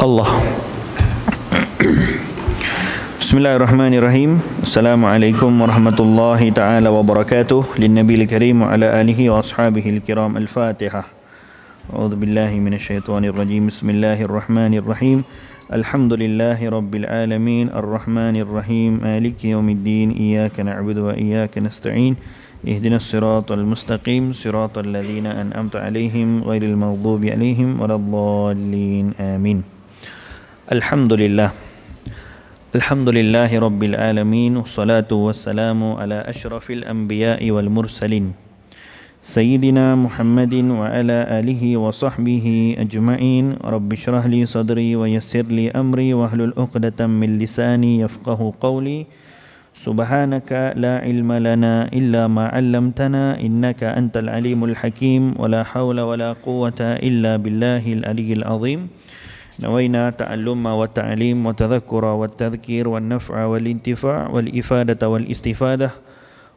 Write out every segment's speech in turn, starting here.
Allah. Bismillahirrahmanirrahim. Assalamualaikum warahmatullahi taala wabarakatuh. Lin-nabiyil karim wa ala alihi wa ashabihil kiram. Al-Fatihah. A'udzu billahi minasyaitonir rajim. Bismillahirrahmanirrahim. Alhamdulillahi rabbil alamin. Arrahmanir rahim. Maliki yaumiddin. Iyyaka na'budu wa iyyaka nasta'in. Ihdinas siratal mustaqim, siratal ladzina an'amta 'alaihim ghairil maghdubi 'alaihim waladdallin. Amin. Alhamdulillah. Alhamdulillahi rabbil alamin. Wassalatu wassalamu ala asyrafil anbiya'i wal mursalin Sayyidina Muhammadin wa ala alihi wa sahbihi ajma'in. Rabbi syrah li sadri wa yassir li amri wahlul 'uqdatam min lisani yafqahu qawli. Subhanaka la ilma lana illa ma 'allamtana innaka antal alimul hakim wa la hawla wa la quwwata illa billahil aliyyil azim. Nawaina ta'alluma wa ta'lim wa tadhakkura wa tadhkir wa naf'a wal intifa' wal ifadata wal istifadah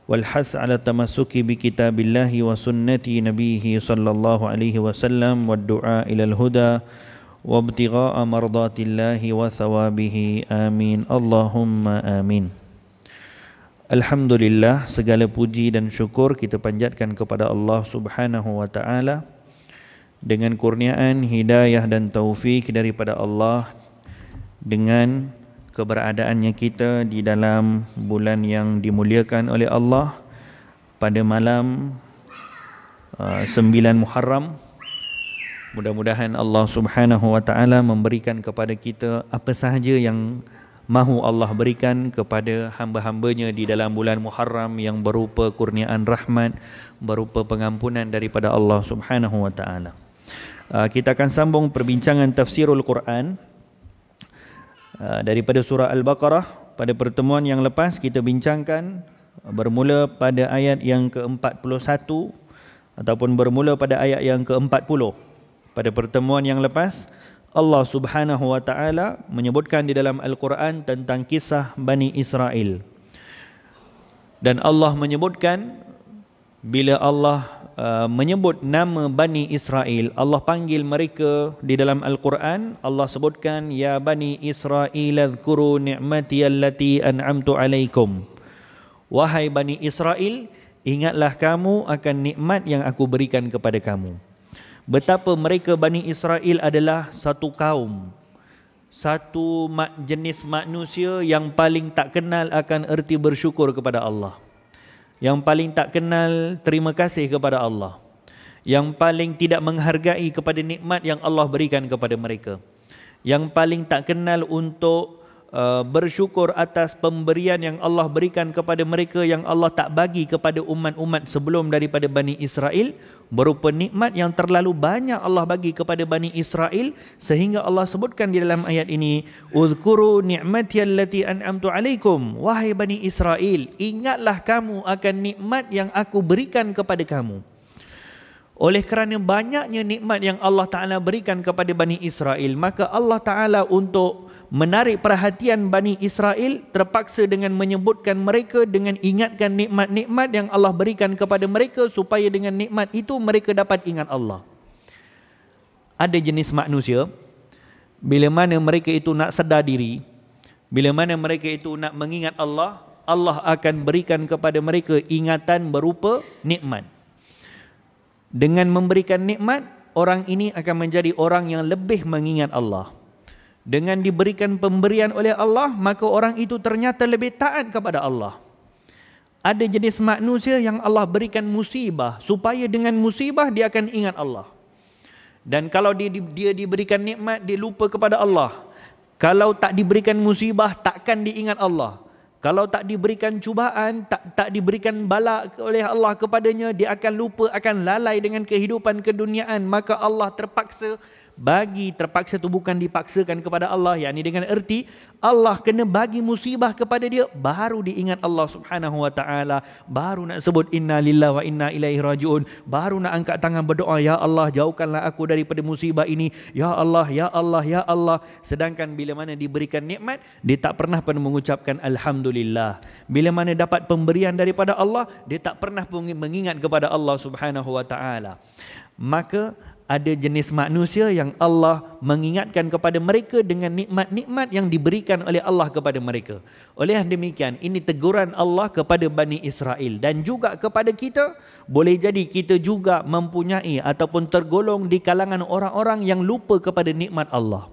wal hath 'ala tamassuki bi kitabillahi wa sunnati nabiyhi sallallahu alaihi wasallam wad du'a ila al huda wa ibtigha'a mardatillahi wa thawabihi. Amin. Allahumma amin. Alhamdulillah, segala puji dan syukur kita panjatkan kepada Allah Subhanahu wa taala dengan kurniaan hidayah dan taufik daripada Allah, dengan keberadaannya kita di dalam bulan yang dimuliakan oleh Allah pada malam 9 Muharram. Mudah-mudahan Allah Subhanahu wa taala memberikan kepada kita apa sahaja yang mahu Allah berikan kepada hamba-hambanya di dalam bulan Muharram, yang berupa kurniaan rahmat, berupa pengampunan daripada Allah Subhanahu wa taala. Kita akan sambung perbincangan tafsirul Quran daripada surah Al-Baqarah. Pada pertemuan yang lepas kita bincangkan bermula pada ayat yang ke-41 ataupun bermula pada ayat yang ke-40. Pada pertemuan yang lepas Allah Subhanahu wa taala menyebutkan di dalam Al-Quran tentang kisah Bani Israel. Dan Allah menyebutkan, bila Allah menyebut nama Bani Israel, Allah panggil mereka di dalam Al-Quran. Allah sebutkan, ya Bani Israel adhkuru ni'mati allati an'amtu alaikum. Wahai Bani Israel, ingatlah kamu akan nikmat yang aku berikan kepada kamu. Betapa mereka Bani Israel adalah satu kaum, satu jenis manusia yang paling tak kenal akan erti bersyukur kepada Allah, yang paling tak kenal terima kasih kepada Allah, yang paling tidak menghargai kepada nikmat yang Allah berikan kepada mereka, yang paling tak kenal untuk bersyukur atas pemberian yang Allah berikan kepada mereka yang Allah tak bagi kepada umat-umat sebelum daripada Bani Israel, berupa nikmat yang terlalu banyak Allah bagi kepada Bani Israel, sehingga Allah sebutkan di dalam ayat ini, uzkuru ni'mati allati an'amtu alaikum. Wahai Bani Israel, ingatlah kamu akan nikmat yang aku berikan kepada kamu. Oleh kerana banyaknya nikmat yang Allah Ta'ala berikan kepada Bani Israel, maka Allah Ta'ala untuk menarik perhatian Bani Israel terpaksa dengan menyebutkan mereka, dengan ingatkan nikmat-nikmat yang Allah berikan kepada mereka, supaya dengan nikmat itu mereka dapat ingat Allah. Ada jenis manusia, bila mana mereka itu nak sedar diri, bila mana mereka itu nak mengingat Allah, Allah akan berikan kepada mereka ingatan berupa nikmat. Dengan memberikan nikmat, orang ini akan menjadi orang yang lebih mengingat Allah. Dengan diberikan pemberian oleh Allah, maka orang itu ternyata lebih taat kepada Allah. Ada jenis manusia yang Allah berikan musibah, supaya dengan musibah dia akan ingat Allah. Dan kalau dia diberikan nikmat, dia lupa kepada Allah. Kalau tak diberikan musibah, takkan diingat Allah. Kalau tak diberikan cubaan, tak diberikan bala oleh Allah kepadanya, dia akan lupa, akan lalai dengan kehidupan keduniaan. Maka Allah terpaksa itu bukan dipaksakan kepada Allah, yakni dengan erti Allah kena bagi musibah kepada dia, baru diingat Allah Subhanahu wa taala, baru nak sebut inna lillahi wa inna ilaihi rajiun, baru nak angkat tangan berdoa, ya Allah jauhkanlah aku daripada musibah ini, ya Allah, ya Allah, ya Allah. Sedangkan bila mana diberikan nikmat, dia tak pernah pun mengucapkan alhamdulillah. Bila mana dapat pemberian daripada Allah, dia tak pernah pun mengingat kepada Allah Subhanahu wa taala. Maka ada jenis manusia yang Allah mengingatkan kepada mereka dengan nikmat-nikmat yang diberikan oleh Allah kepada mereka. Oleh demikian, ini teguran Allah kepada Bani Israel dan juga kepada kita. Boleh jadi kita juga mempunyai ataupun tergolong di kalangan orang-orang yang lupa kepada nikmat Allah.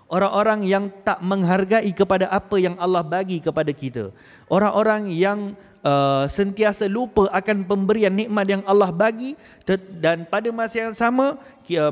Orang-orang yang tak menghargai kepada apa yang Allah bagi kepada kita. Orang-orang yang sentiasa lupa akan pemberian nikmat yang Allah bagi, dan pada masa yang sama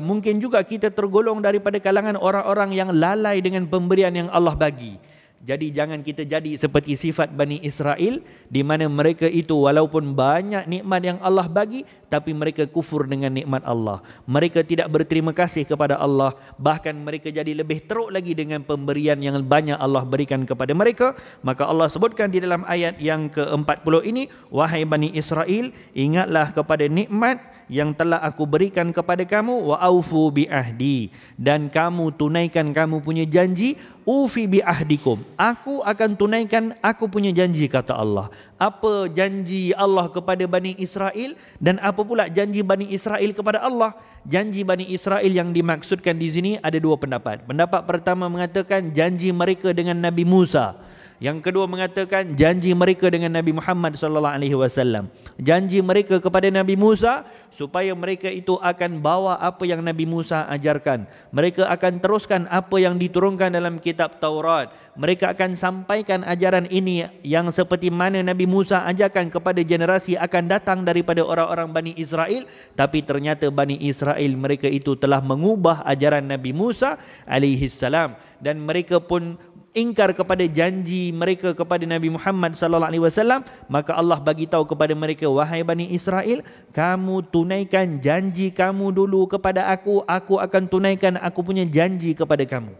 mungkin juga kita tergolong daripada kalangan orang-orang yang lalai dengan pemberian yang Allah bagi. Jadi jangan kita jadi seperti sifat Bani Israel, di mana mereka itu walaupun banyak nikmat yang Allah bagi, tapi mereka kufur dengan nikmat Allah. Mereka tidak berterima kasih kepada Allah, bahkan mereka jadi lebih teruk lagi dengan pemberian yang banyak Allah berikan kepada mereka. Maka Allah sebutkan di dalam ayat yang ke-40 ini, wahai Bani Israel, ingatlah kepada nikmat yang telah aku berikan kepada kamu, wa aufu bi ahdi, dan kamu tunaikan kamu punya janji. Ufi bi ahdikum, aku akan tunaikan aku punya janji, kata Allah. Apa janji Allah kepada Bani Israel dan apa pula janji Bani Israel kepada Allah? Janji Bani Israel yang dimaksudkan di sini ada dua pendapat. Pendapat pertama mengatakan janji mereka dengan Nabi Musa. Yang kedua mengatakan janji mereka dengan Nabi Muhammad sallallahu alaihi wasallam. Janji mereka kepada Nabi Musa supaya mereka itu akan bawa apa yang Nabi Musa ajarkan. Mereka akan teruskan apa yang diturunkan dalam kitab Taurat. Mereka akan sampaikan ajaran ini yang seperti mana Nabi Musa ajarkan kepada generasi akan datang daripada orang-orang Bani Israel. Tapi ternyata Bani Israel mereka itu telah mengubah ajaran Nabi Musa alaihi salam, dan mereka pun ingkar kepada janji mereka kepada Nabi Muhammad sallallahu alaihi wasallam. Maka Allah bagi tahu kepada mereka, wahai Bani Israel, kamu tunaikan janji kamu dulu kepada aku akan tunaikan aku punya janji kepada kamu.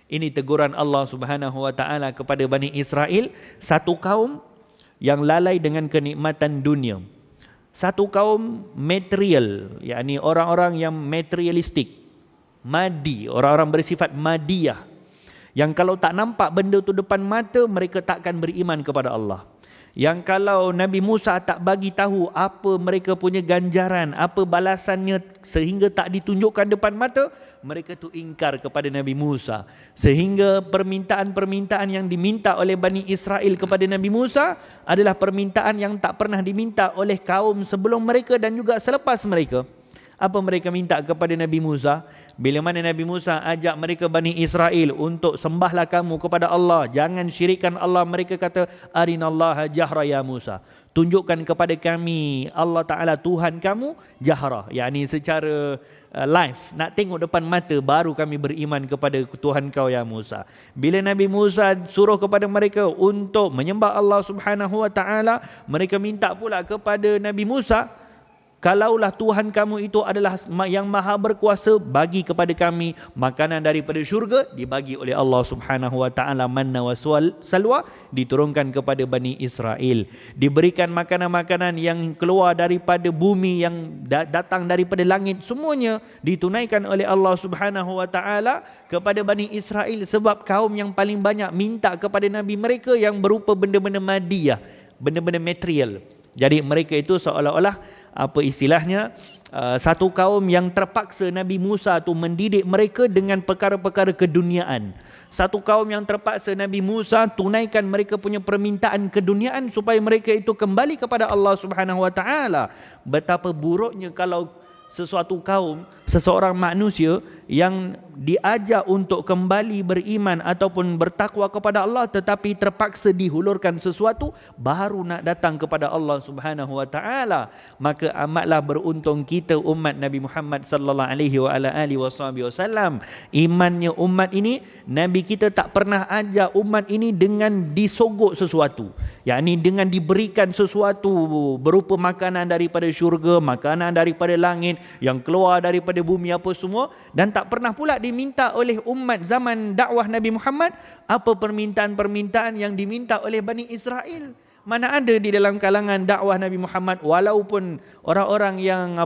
Ini teguran Allah Subhanahu wa taala kepada Bani Israel, satu kaum yang lalai dengan kenikmatan dunia. Satu kaum material, yakni orang-orang yang materialistik, madi, orang-orang bersifat madiyah, yang kalau tak nampak benda tu depan mata, mereka takkan beriman kepada Allah. Yang kalau Nabi Musa tak bagi tahu apa mereka punya ganjaran, apa balasannya sehingga tak ditunjukkan depan mata, mereka tu ingkar kepada Nabi Musa. Sehingga permintaan-permintaan yang diminta oleh Bani Israel kepada Nabi Musa adalah permintaan yang tak pernah diminta oleh kaum sebelum mereka dan juga selepas mereka. Apa mereka minta kepada Nabi Musa? Bila mana Nabi Musa ajak mereka Bani Israel untuk sembahlah kamu kepada Allah, jangan syirikkan Allah, mereka kata arinallaha jahra ya Musa, tunjukkan kepada kami Allah Ta'ala Tuhan kamu jahra, yakni secara live, nak tengok depan mata baru kami beriman kepada Tuhan kau ya Musa. Bila Nabi Musa suruh kepada mereka untuk menyembah Allah Subhanahu wa Ta'ala, mereka minta pula kepada Nabi Musa, kalaulah Tuhan kamu itu adalah yang maha berkuasa, bagi kepada kami makanan daripada syurga. Dibagi oleh Allah Subhanahu wa Ta'ala manna wa salwa, diturunkan kepada Bani Israel. Diberikan makanan-makanan yang keluar daripada bumi, yang datang daripada langit, semuanya ditunaikan oleh Allah Subhanahu wa Ta'ala kepada Bani Israel, sebab kaum yang paling banyak minta kepada Nabi mereka yang berupa benda-benda madiyah, benda-benda material. Jadi mereka itu seolah-olah apa istilahnya, satu kaum yang terpaksa Nabi Musa tu mendidik mereka dengan perkara-perkara keduniaan. Satu kaum yang terpaksa Nabi Musa tunaikan mereka punya permintaan keduniaan supaya mereka itu kembali kepada Allah Subhanahu wa Ta'ala. Betapa buruknya kalau sesuatu kaum, seseorang manusia yang diajak untuk kembali beriman ataupun bertakwa kepada Allah, tetapi terpaksa dihulurkan sesuatu baru nak datang kepada Allah Subhanahu wa Ta'ala. Maka amatlah beruntung kita umat Nabi Muhammad sallallahu alaihi wa ala alihi wasallam. Imannya umat ini, Nabi kita tak pernah ajak umat ini dengan disogok sesuatu, yakni dengan diberikan sesuatu berupa makanan daripada syurga, makanan daripada langit, yang keluar daripada bumi apa semua. Dan tak pernah pula diminta oleh umat zaman dakwah Nabi Muhammad apa permintaan-permintaan yang diminta oleh Bani Israel. Mana ada di dalam kalangan dakwah Nabi Muhammad, walaupun orang-orang yang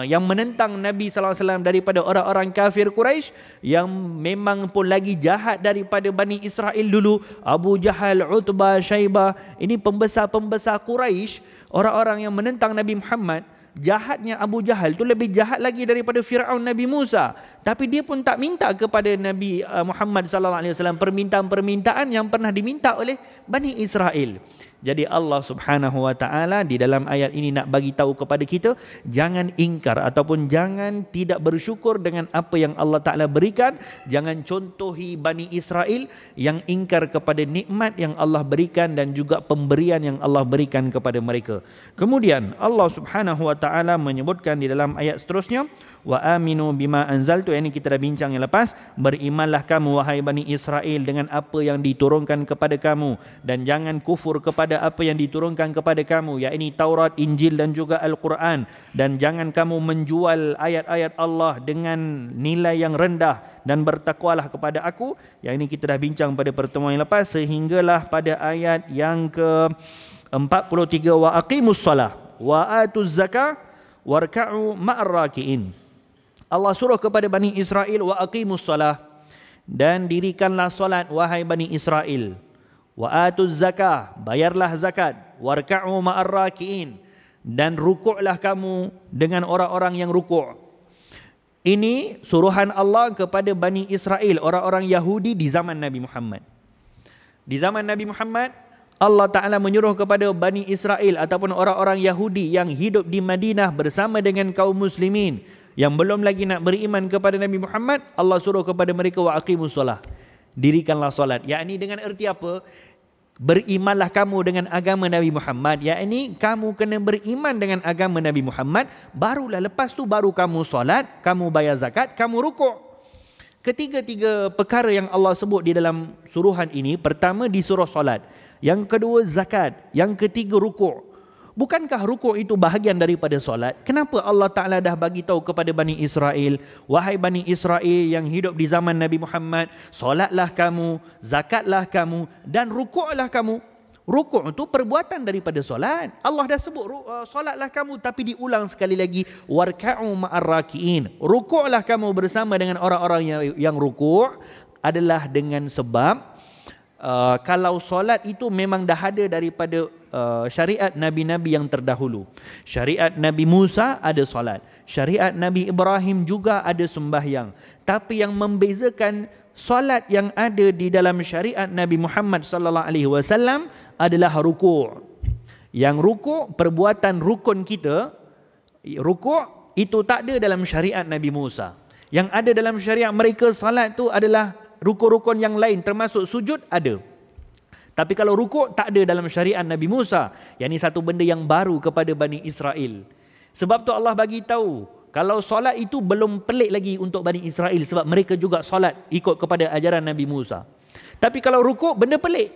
yang menentang Nabi SAW daripada orang-orang kafir Quraisy, yang memang pun lagi jahat daripada Bani Israel dulu, Abu Jahal, Utbah, Syaibah, ini pembesar-pembesar Quraisy, orang-orang yang menentang Nabi Muhammad. jahatnya Abu Jahal tu lebih jahat lagi daripada Firaun Nabi Musa. Tapi dia pun tak minta kepada Nabi Muhammad sallallahu alaihi wasallam permintaan-permintaan yang pernah diminta oleh Bani Israel. Jadi Allah Subhanahu wa taala di dalam ayat ini nak bagi tahu kepada kita, jangan ingkar ataupun jangan tidak bersyukur dengan apa yang Allah Taala berikan. Jangan contohi Bani Israel yang ingkar kepada nikmat yang Allah berikan dan juga pemberian yang Allah berikan kepada mereka. Kemudian Allah Subhanahu wa taala menyebutkan di dalam ayat seterusnya, wa aminu bima anzaltu, ini kita dah bincang yang lepas, berimanlah kamu wahai Bani Israel dengan apa yang diturunkan kepada kamu dan jangan kufur kepada apa yang diturunkan kepada kamu, yakni Taurat, Injil dan juga Al-Quran, dan jangan kamu menjual ayat-ayat Allah dengan nilai yang rendah dan bertakwalah kepada aku. Yang ini kita dah bincang pada pertemuan yang lepas, sehinggalah pada ayat yang ke-43, wa aqimus salah wa atuz zakah warka'u ma'ar raki'in. Allah suruh kepada Bani Israel, wa aqimus salah, dan dirikanlah solat wahai Bani Israel, wa atuz zakah, bayarlah zakat, warka'u ma'ar raki'in, dan rukuklah kamu dengan orang-orang yang rukuk. Ini suruhan Allah kepada Bani Israel, orang-orang Yahudi di zaman Nabi Muhammad. Di zaman Nabi Muhammad, Allah Ta'ala menyuruh kepada Bani Israel ataupun orang-orang Yahudi yang hidup di Madinah bersama dengan kaum muslimin yang belum lagi nak beriman kepada Nabi Muhammad, Allah suruh kepada mereka, wa aqimus solah, dirikanlah solat. Yakni dengan erti apa? Berimanlah kamu dengan agama Nabi Muhammad, yakni kamu kena beriman dengan agama Nabi Muhammad, barulah lepas tu baru kamu solat, kamu bayar zakat, kamu rukuk. Ketiga-tiga perkara yang Allah sebut di dalam suruhan ini, pertama disuruh solat, yang kedua zakat, yang ketiga rukuk. Bukankah rukuk itu bahagian daripada solat? Kenapa Allah Ta'ala dah bagi tahu kepada Bani Israel, wahai Bani Israel yang hidup di zaman Nabi Muhammad, solatlah kamu, zakatlah kamu, dan rukuklah kamu. Rukuk itu perbuatan daripada solat. Allah dah sebut solatlah kamu, tapi diulang sekali lagi, warka'u ma'ar raki'in. Rukuklah kamu bersama dengan orang-orang yang rukuk, adalah dengan sebab kalau solat itu memang dah ada daripada syariat Nabi-Nabi yang terdahulu. Syariat Nabi Musa ada solat, syariat Nabi Ibrahim juga ada sembahyang. Tapi yang membezakan solat yang ada di dalam syariat Nabi Muhammad sallallahu alaihi wasallam adalah rukuk. Yang rukuk, perbuatan rukun kita, rukuk itu tak ada dalam syariat Nabi Musa. Yang ada dalam syariat mereka, salat tu adalah rukun-rukun yang lain, termasuk sujud ada. Tapi kalau rukuk tak ada dalam syariat Nabi Musa. Yang ini satu benda yang baru kepada Bani Israel. Sebab tu Allah bagi tahu, kalau solat itu belum pelik lagi untuk Bani Israel, sebab mereka juga solat ikut kepada ajaran Nabi Musa. Tapi kalau rukuk, benda pelik.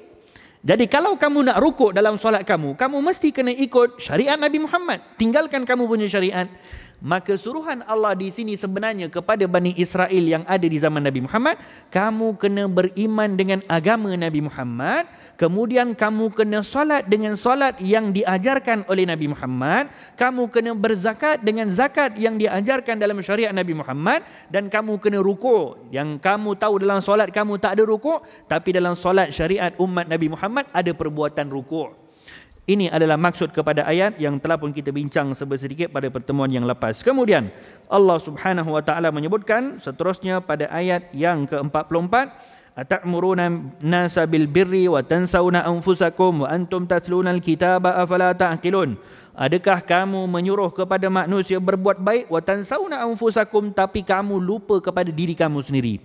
Jadi kalau kamu nak rukuk dalam solat kamu, kamu mesti kena ikut syariat Nabi Muhammad. Tinggalkan kamu punya syariat. Maka suruhan Allah di sini sebenarnya kepada Bani Israel yang ada di zaman Nabi Muhammad, kamu kena beriman dengan agama Nabi Muhammad, kemudian kamu kena solat dengan solat yang diajarkan oleh Nabi Muhammad, kamu kena berzakat dengan zakat yang diajarkan dalam syariat Nabi Muhammad, dan kamu kena rukuk. Yang kamu tahu dalam solat kamu tak ada rukuk, tapi dalam solat syariat umat Nabi Muhammad ada perbuatan rukuk. Ini adalah maksud kepada ayat yang telah pun kita bincang sedikit pada pertemuan yang lepas. Kemudian Allah Subhanahu wa taala menyebutkan seterusnya pada ayat yang ke-44, ata'muruna nasa bil birri wa tansawna anfusakum wa antum tatluna al-kitaba afala ta'qilun. Adakah kamu menyuruh kepada manusia berbuat baik, wa tansawna anfusakum, tapi kamu lupa kepada diri kamu sendiri.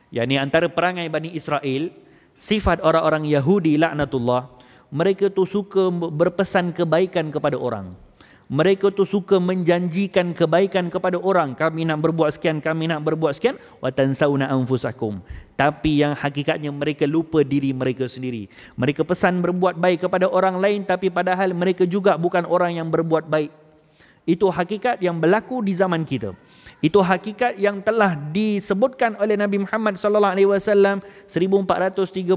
Yani antara perangai Bani Israel, sifat orang-orang Yahudi laknatullah, mereka tu suka berpesan kebaikan kepada orang. Mereka tu suka menjanjikan kebaikan kepada orang. Kami nak berbuat sekian, kami nak berbuat sekian. Wa tansawna anfusakum. Tapi yang hakikatnya mereka lupa diri mereka sendiri. Mereka pesan berbuat baik kepada orang lain, tapi padahal mereka juga bukan orang yang berbuat baik. Itu hakikat yang berlaku di zaman kita. Itu hakikat yang telah disebutkan oleh Nabi Muhammad sallallahu alaihi wasallam 1437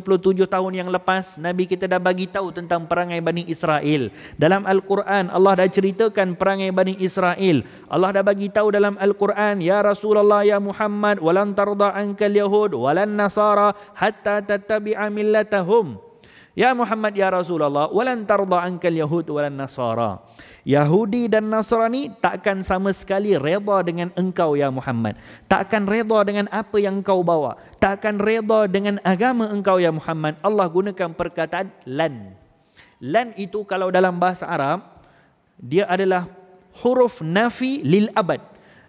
tahun yang lepas. Nabi kita dah bagi tahu tentang perangai Bani Israel. Dalam Al-Quran Allah dah ceritakan perangai Bani Israel. Allah dah bagi tahu dalam Al-Quran, ya Rasulullah ya Muhammad, walan tarda ankal yahud walan nasara hatta tattabi'a millatahum. Ya Muhammad ya Rasulullah, walan tarda ankal yahud walan nasara. Yahudi dan Nasrani takkan sama sekali redha dengan engkau ya Muhammad. Takkan redha dengan apa yang engkau bawa. Takkan redha dengan agama engkau ya Muhammad. Allah gunakan perkataan lan. Lan itu kalau dalam bahasa Arab, dia adalah huruf nafi lil abad.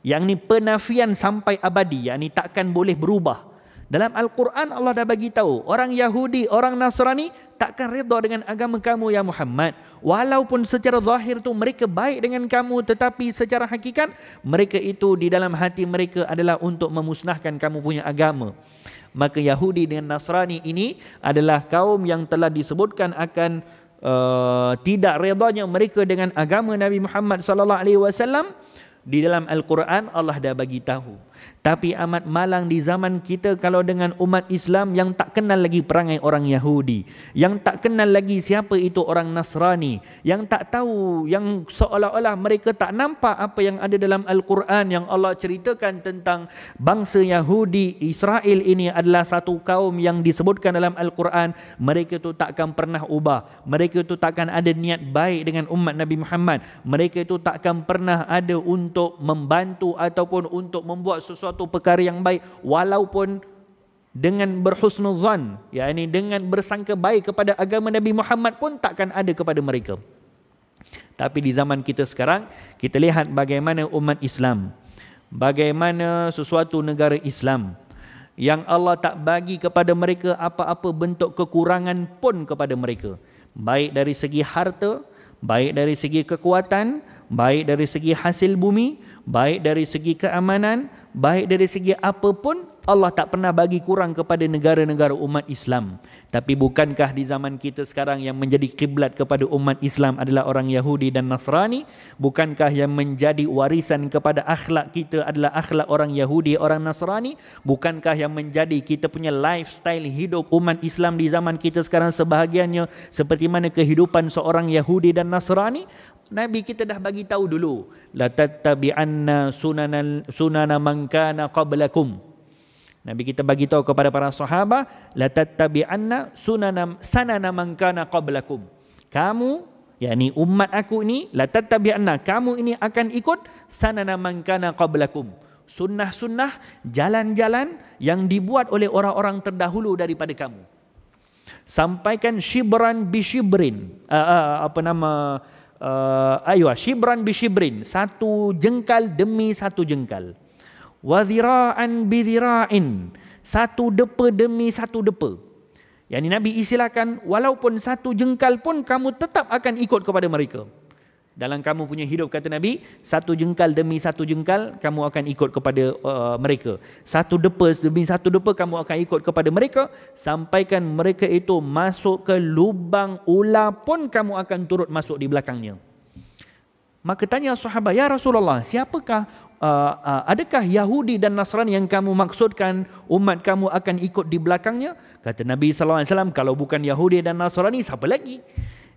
Yang ni penafian sampai abadi, yang ni takkan boleh berubah. Dalam Al-Quran Allah dah bagi tahu, orang Yahudi, orang Nasrani takkan redha dengan agama kamu ya Muhammad. Walaupun secara zahir tu mereka baik dengan kamu, tetapi secara hakikat mereka itu di dalam hati mereka adalah untuk memusnahkan kamu punya agama. Maka Yahudi dengan Nasrani ini adalah kaum yang telah disebutkan akan tidak redanya mereka dengan agama Nabi Muhammad sallallahu alaihi wasallam. Di dalam Al-Quran Allah dah bagi tahu. Tapi amat malang di zaman kita kalau dengan umat Islam yang tak kenal lagi perangai orang Yahudi, yang tak kenal lagi siapa itu orang Nasrani, yang tak tahu, yang seolah-olah mereka tak nampak apa yang ada dalam Al-Quran yang Allah ceritakan tentang bangsa Yahudi Israel ini adalah satu kaum yang disebutkan dalam Al-Quran mereka itu takkan pernah ubah, mereka itu takkan ada niat baik dengan umat Nabi Muhammad, mereka itu takkan pernah ada untuk membantu ataupun untuk membuat sesuatu perkara yang baik walaupun dengan berhusnuzan, yakni dengan bersangka baik kepada agama Nabi Muhammad pun takkan ada kepada mereka. Tapi di zaman kita sekarang, kita lihat bagaimana umat Islam, bagaimana sesuatu negara Islam yang Allah tak bagi kepada mereka apa-apa bentuk kekurangan pun kepada mereka, baik dari segi harta, baik dari segi kekuatan, baik dari segi hasil bumi, baik dari segi keamanan, baik dari segi apapun, Allah tak pernah bagi kurang kepada negara-negara umat Islam. Tapi bukankah di zaman kita sekarang yang menjadi kiblat kepada umat Islam adalah orang Yahudi dan Nasrani? Bukankah yang menjadi warisan kepada akhlak kita adalah akhlak orang Yahudi, orang Nasrani? Bukankah yang menjadi kita punya lifestyle hidup umat Islam di zaman kita sekarang sebahagiannya seperti mana kehidupan seorang Yahudi dan Nasrani? Nabi kita dah bagi tahu dulu, la tattabi'anna sunana man kana qablakum. Nabi kita bagi tahu kepada para sahabat, la tattabi'anna sanana man kana qablakum. Kamu, yakni umat aku ini, la tattabi'anna, kamu ini akan ikut sanana man kana qablakum. Sunnah-sunnah, jalan-jalan yang dibuat oleh orang-orang terdahulu daripada kamu. Sampaikan shibran bi shibrin. Shibran bi shibrin, satu jengkal demi satu jengkal. Wa dhira'an bi dhira'in, satu depa demi satu depa. Yang ini Nabi istilahkan, walaupun satu jengkal pun kamu tetap akan ikut kepada mereka. Dalam kamu punya hidup, kata Nabi, satu jengkal demi satu jengkal kamu akan ikut kepada mereka. Satu depa demi satu depa kamu akan ikut kepada mereka. Sampaikan mereka itu masuk ke lubang ular pun kamu akan turut masuk di belakangnya. Maka tanya sahabat, ya Rasulullah, siapakah, adakah Yahudi dan Nasrani yang kamu maksudkan umat kamu akan ikut di belakangnya? Kata Nabi SAW, kalau bukan Yahudi dan Nasrani, siapa lagi?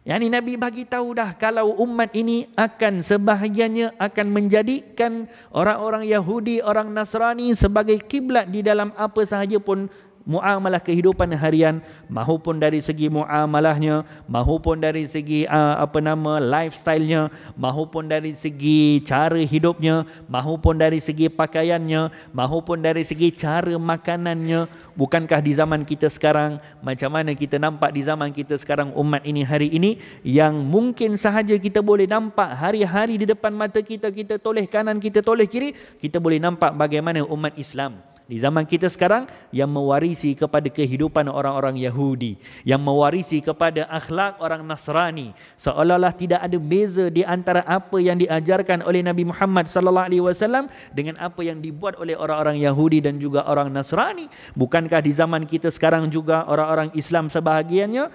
Yang ini Nabi bagi tahu dah, kalau umat ini akan sebahagiannya akan menjadikan orang-orang Yahudi, orang Nasrani sebagai kiblat di dalam apa sahaja pun muamalah kehidupan harian, mahupun dari segi muamalahnya, mahupun dari segi lifestyle-nya, mahupun dari segi cara hidupnya, mahupun dari segi pakaiannya, mahupun dari segi cara makanannya. Bukankah di zaman kita sekarang, macam mana kita nampak di zaman kita sekarang umat ini hari ini, yang mungkin sahaja kita boleh nampak hari-hari di depan mata kita, kita toleh kanan, kita toleh kiri, kita boleh nampak bagaimana umat Islam di zaman kita sekarang yang mewarisi kepada kehidupan orang-orang Yahudi, yang mewarisi kepada akhlak orang Nasrani, seolah-olah tidak ada beza di antara apa yang diajarkan oleh Nabi Muhammad SAW dengan apa yang dibuat oleh orang-orang Yahudi dan juga orang Nasrani. Bukankah di zaman kita sekarang juga orang-orang Islam sebahagiannya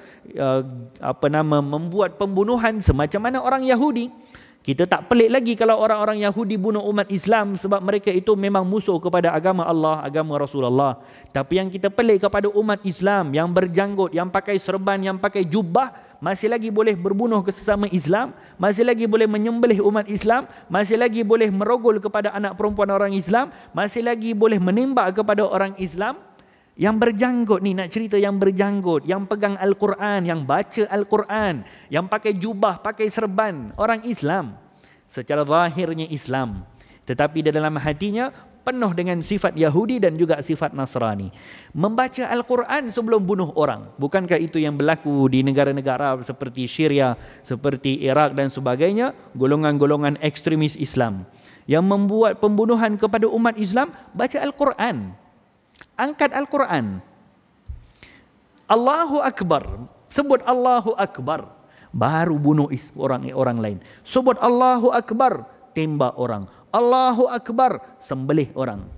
membuat pembunuhan semacam mana orang Yahudi? Kita tak pelik lagi kalau orang-orang Yahudi bunuh umat Islam sebab mereka itu memang musuh kepada agama Allah, agama Rasulullah. Tapi yang kita pelik kepada umat Islam yang berjanggut, yang pakai serban, yang pakai jubah, masih lagi boleh berbunuh ke sesama Islam, masih lagi boleh menyembelih umat Islam, masih lagi boleh merogol kepada anak perempuan orang Islam, masih lagi boleh menembak kepada orang Islam. Yang berjanggut ni, nak cerita yang berjanggut, yang pegang Al-Quran, yang baca Al-Quran, yang pakai jubah, pakai serban, orang Islam. Secara zahirnya Islam, tetapi di dalam hatinya penuh dengan sifat Yahudi dan juga sifat Nasrani. Membaca Al-Quran sebelum bunuh orang. Bukankah itu yang berlaku di negara-negara seperti Syria, seperti Iraq dan sebagainya? Golongan-golongan ekstremis Islam yang membuat pembunuhan kepada umat Islam, baca Al-Quran. Angkat Al-Quran. Allahu Akbar. Sebut Allahu Akbar. Baru bunuh orang lain. Sebut Allahu Akbar. Tembak orang. Allahu Akbar. Sembelih orang.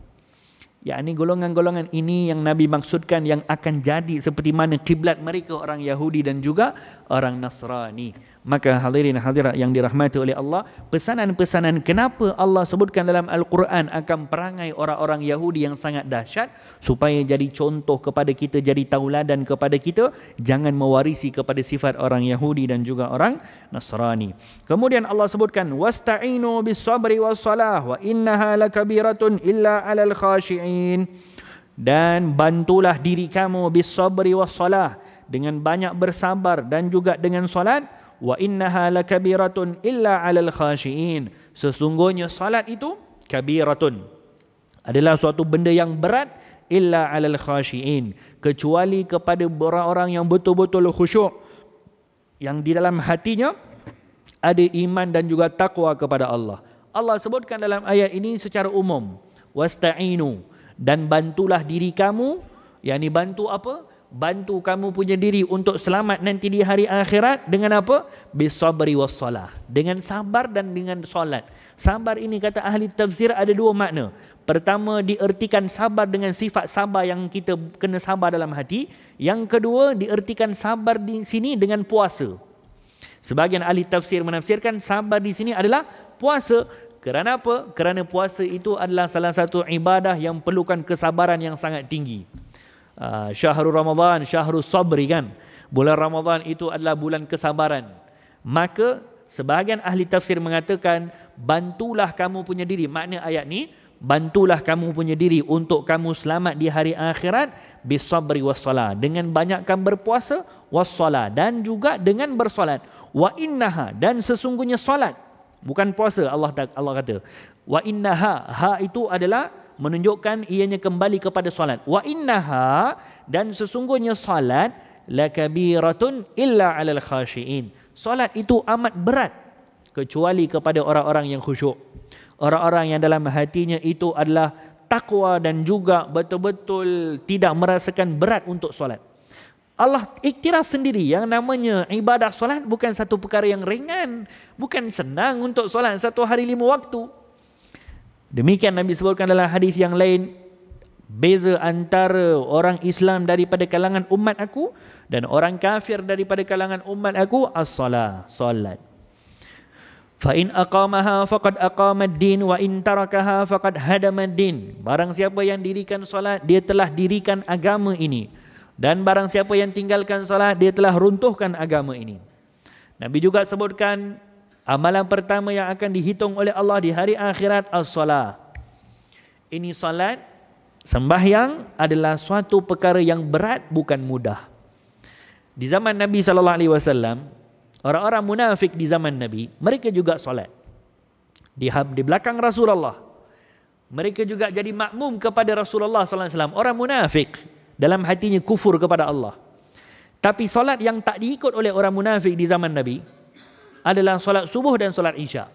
Yakni golongan-golongan ini yang Nabi maksudkan yang akan jadi seperti mana kiblat mereka orang Yahudi dan juga orang Nasrani. Maka hadirin hadirat yang dirahmati oleh Allah, pesanan-pesanan kenapa Allah sebutkan dalam Al-Quran akan perangai orang-orang Yahudi yang sangat dahsyat, supaya jadi contoh kepada kita, jadi tauladan kepada kita, jangan mewarisi kepada sifat orang Yahudi dan juga orang Nasrani. Kemudian Allah sebutkan wasta'inu bis-sabri was-salah wa innaha lakabiratun illa 'alal khashi'in. Dan bantulah diri kamu bis-sabri was-salah, dengan banyak bersabar dan juga dengan solat. Wa innaha lakabiratun illa 'alal khashiin. Sesungguhnya salat itu kabiratun, adalah suatu benda yang berat, illa 'alal khashiin, kecuali kepada orang-orang yang betul-betul khusyuk, yang di dalam hatinya ada iman dan juga takwa kepada Allah. Allah sebutkan dalam ayat ini secara umum, wasta'inu, dan bantulah diri kamu. Yakni bantu apa? Bantu kamu punya diri untuk selamat nanti di hari akhirat dengan apa? Bisabri wassalah, dengan sabar dan dengan solat. Sabar ini kata ahli tafsir ada dua makna. Pertama, diertikan sabar dengan sifat sabar yang kita kena sabar dalam hati. Yang kedua, diertikan sabar di sini dengan puasa. Sebahagian ahli tafsir menafsirkan sabar di sini adalah puasa. Kerana apa? Kerana puasa itu adalah salah satu ibadah yang perlukan kesabaran yang sangat tinggi. Syahrul Ramadan, Syahrul Sabri kan. Bulan Ramadan itu adalah bulan kesabaran. Maka sebahagian ahli tafsir mengatakan bantulah kamu punya diri. Makna ayat ni, bantulah kamu punya diri untuk kamu selamat di hari akhirat bisabri wassalah, dengan banyakkan berpuasa, wassalah, dan juga dengan bersolat. Wa innaha, dan sesungguhnya solat, bukan puasa. Allah kata wa innaha, ha itu adalah menunjukkan ianya kembali kepada solat. Wa innaha, dan sesungguhnya solat, lakabiratun illa 'alal khashiin. Solat itu amat berat kecuali kepada orang-orang yang khusyuk. Orang-orang yang dalam hatinya itu adalah takwa dan juga betul-betul tidak merasakan berat untuk solat. Allah iktiraf sendiri yang namanya ibadah solat bukan satu perkara yang ringan, bukan senang untuk solat satu hari 5 waktu. Demikian Nabi sebutkan dalam hadis yang lain, beza antara orang Islam daripada kalangan umat aku dan orang kafir daripada kalangan umat aku, as-salah, salat. Fa in aqamaha faqad aqama ad-din wa in tarakaha faqad hadama ad-din. Barang siapa yang dirikan salat, dia telah dirikan agama ini. Dan barang siapa yang tinggalkan salat, dia telah runtuhkan agama ini. Nabi juga sebutkan amalan pertama yang akan dihitung oleh Allah di hari akhirat, as-salah. Ini salat, sembahyang adalah suatu perkara yang berat, bukan mudah. Di zaman Nabi SAW, orang-orang munafik di zaman Nabi, mereka juga salat. Di belakang Rasulullah, mereka juga jadi makmum kepada Rasulullah SAW. Orang munafik, dalam hatinya kufur kepada Allah. Tapi salat yang tak diikut oleh orang munafik di zaman Nabi adalah solat subuh dan solat isya.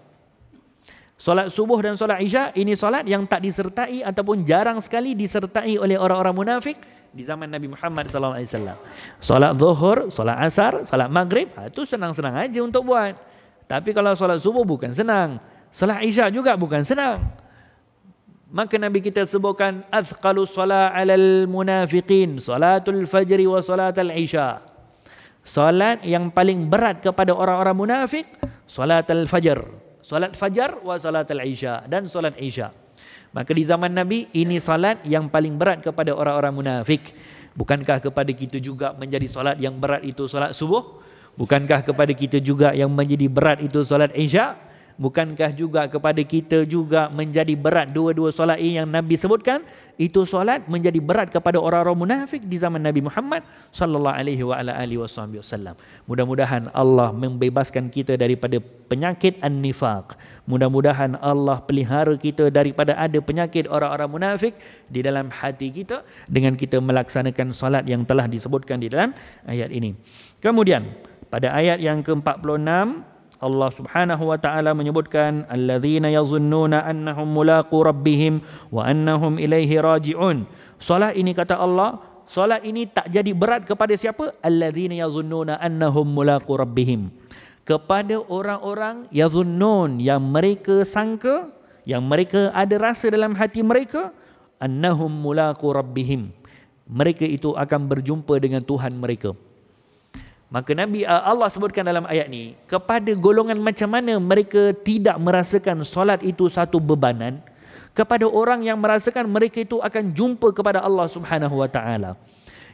Solat subuh dan solat isya ini solat yang tak disertai ataupun jarang sekali disertai oleh orang-orang munafik di zaman Nabi Muhammad SAW. Solat zuhur, solat asar, solat maghrib, itu senang-senang aja untuk buat. Tapi kalau solat subuh bukan senang, solat isya juga bukan senang. Maka Nabi kita sebutkan azqalu solat alal munafiqin, salatul fajri wa salatul isya. Salat yang paling berat kepada orang-orang munafik, salat al-fajr. Salat fajar wa salat al-isya, dan salat isya. Maka di zaman Nabi, ini salat yang paling berat kepada orang-orang munafik. Bukankah kepada kita juga menjadi salat yang berat itu salat subuh? Bukankah kepada kita juga yang menjadi berat itu salat isya? Bukankah juga kepada kita juga menjadi berat dua-dua solat ini yang Nabi sebutkan? Itu solat menjadi berat kepada orang-orang munafik di zaman Nabi Muhammad sallallahu alaihi wasallam. Mudah-mudahan Allah membebaskan kita daripada penyakit an-nifaq. Mudah-mudahan Allah pelihara kita daripada ada penyakit orang-orang munafik di dalam hati kita dengan kita melaksanakan solat yang telah disebutkan di dalam ayat ini. Kemudian pada ayat yang ke-46 Allah Subhanahu wa taala menyebutkan alladzina yazunnuna annahum mulaqu rabbihim wa annahum ilaihi raji'un. Solat ini kata Allah, solat ini tak jadi berat kepada siapa? Alladzina yazunnuna annahum mulaqu rabbihim. Kepada orang-orang yazunnun yang mereka sangka, yang mereka ada rasa dalam hati mereka annahum mulaqu rabbihim. Mereka itu akan berjumpa dengan Tuhan mereka. Maka Allah sebutkan dalam ayat ni, kepada golongan macam mana mereka tidak merasakan solat itu satu bebanan, kepada orang yang merasakan mereka itu akan jumpa kepada Allah Subhanahu wa taala.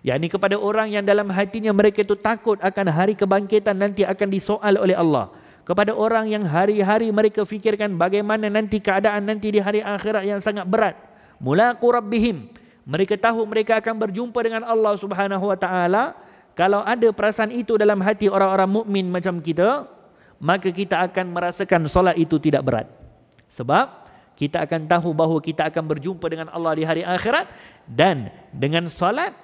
Yakni kepada orang yang dalam hatinya mereka itu takut akan hari kebangkitan nanti akan disoal oleh Allah. Kepada orang yang hari-hari mereka fikirkan bagaimana nanti keadaan nanti di hari akhirat yang sangat berat. Mulaqu rabbihim. Mereka tahu mereka akan berjumpa dengan Allah Subhanahu wa taala. Kalau ada perasaan itu dalam hati orang-orang mukmin macam kita, maka kita akan merasakan solat itu tidak berat. Sebab kita akan tahu bahawa kita akan berjumpa dengan Allah di hari akhirat, dan dengan solat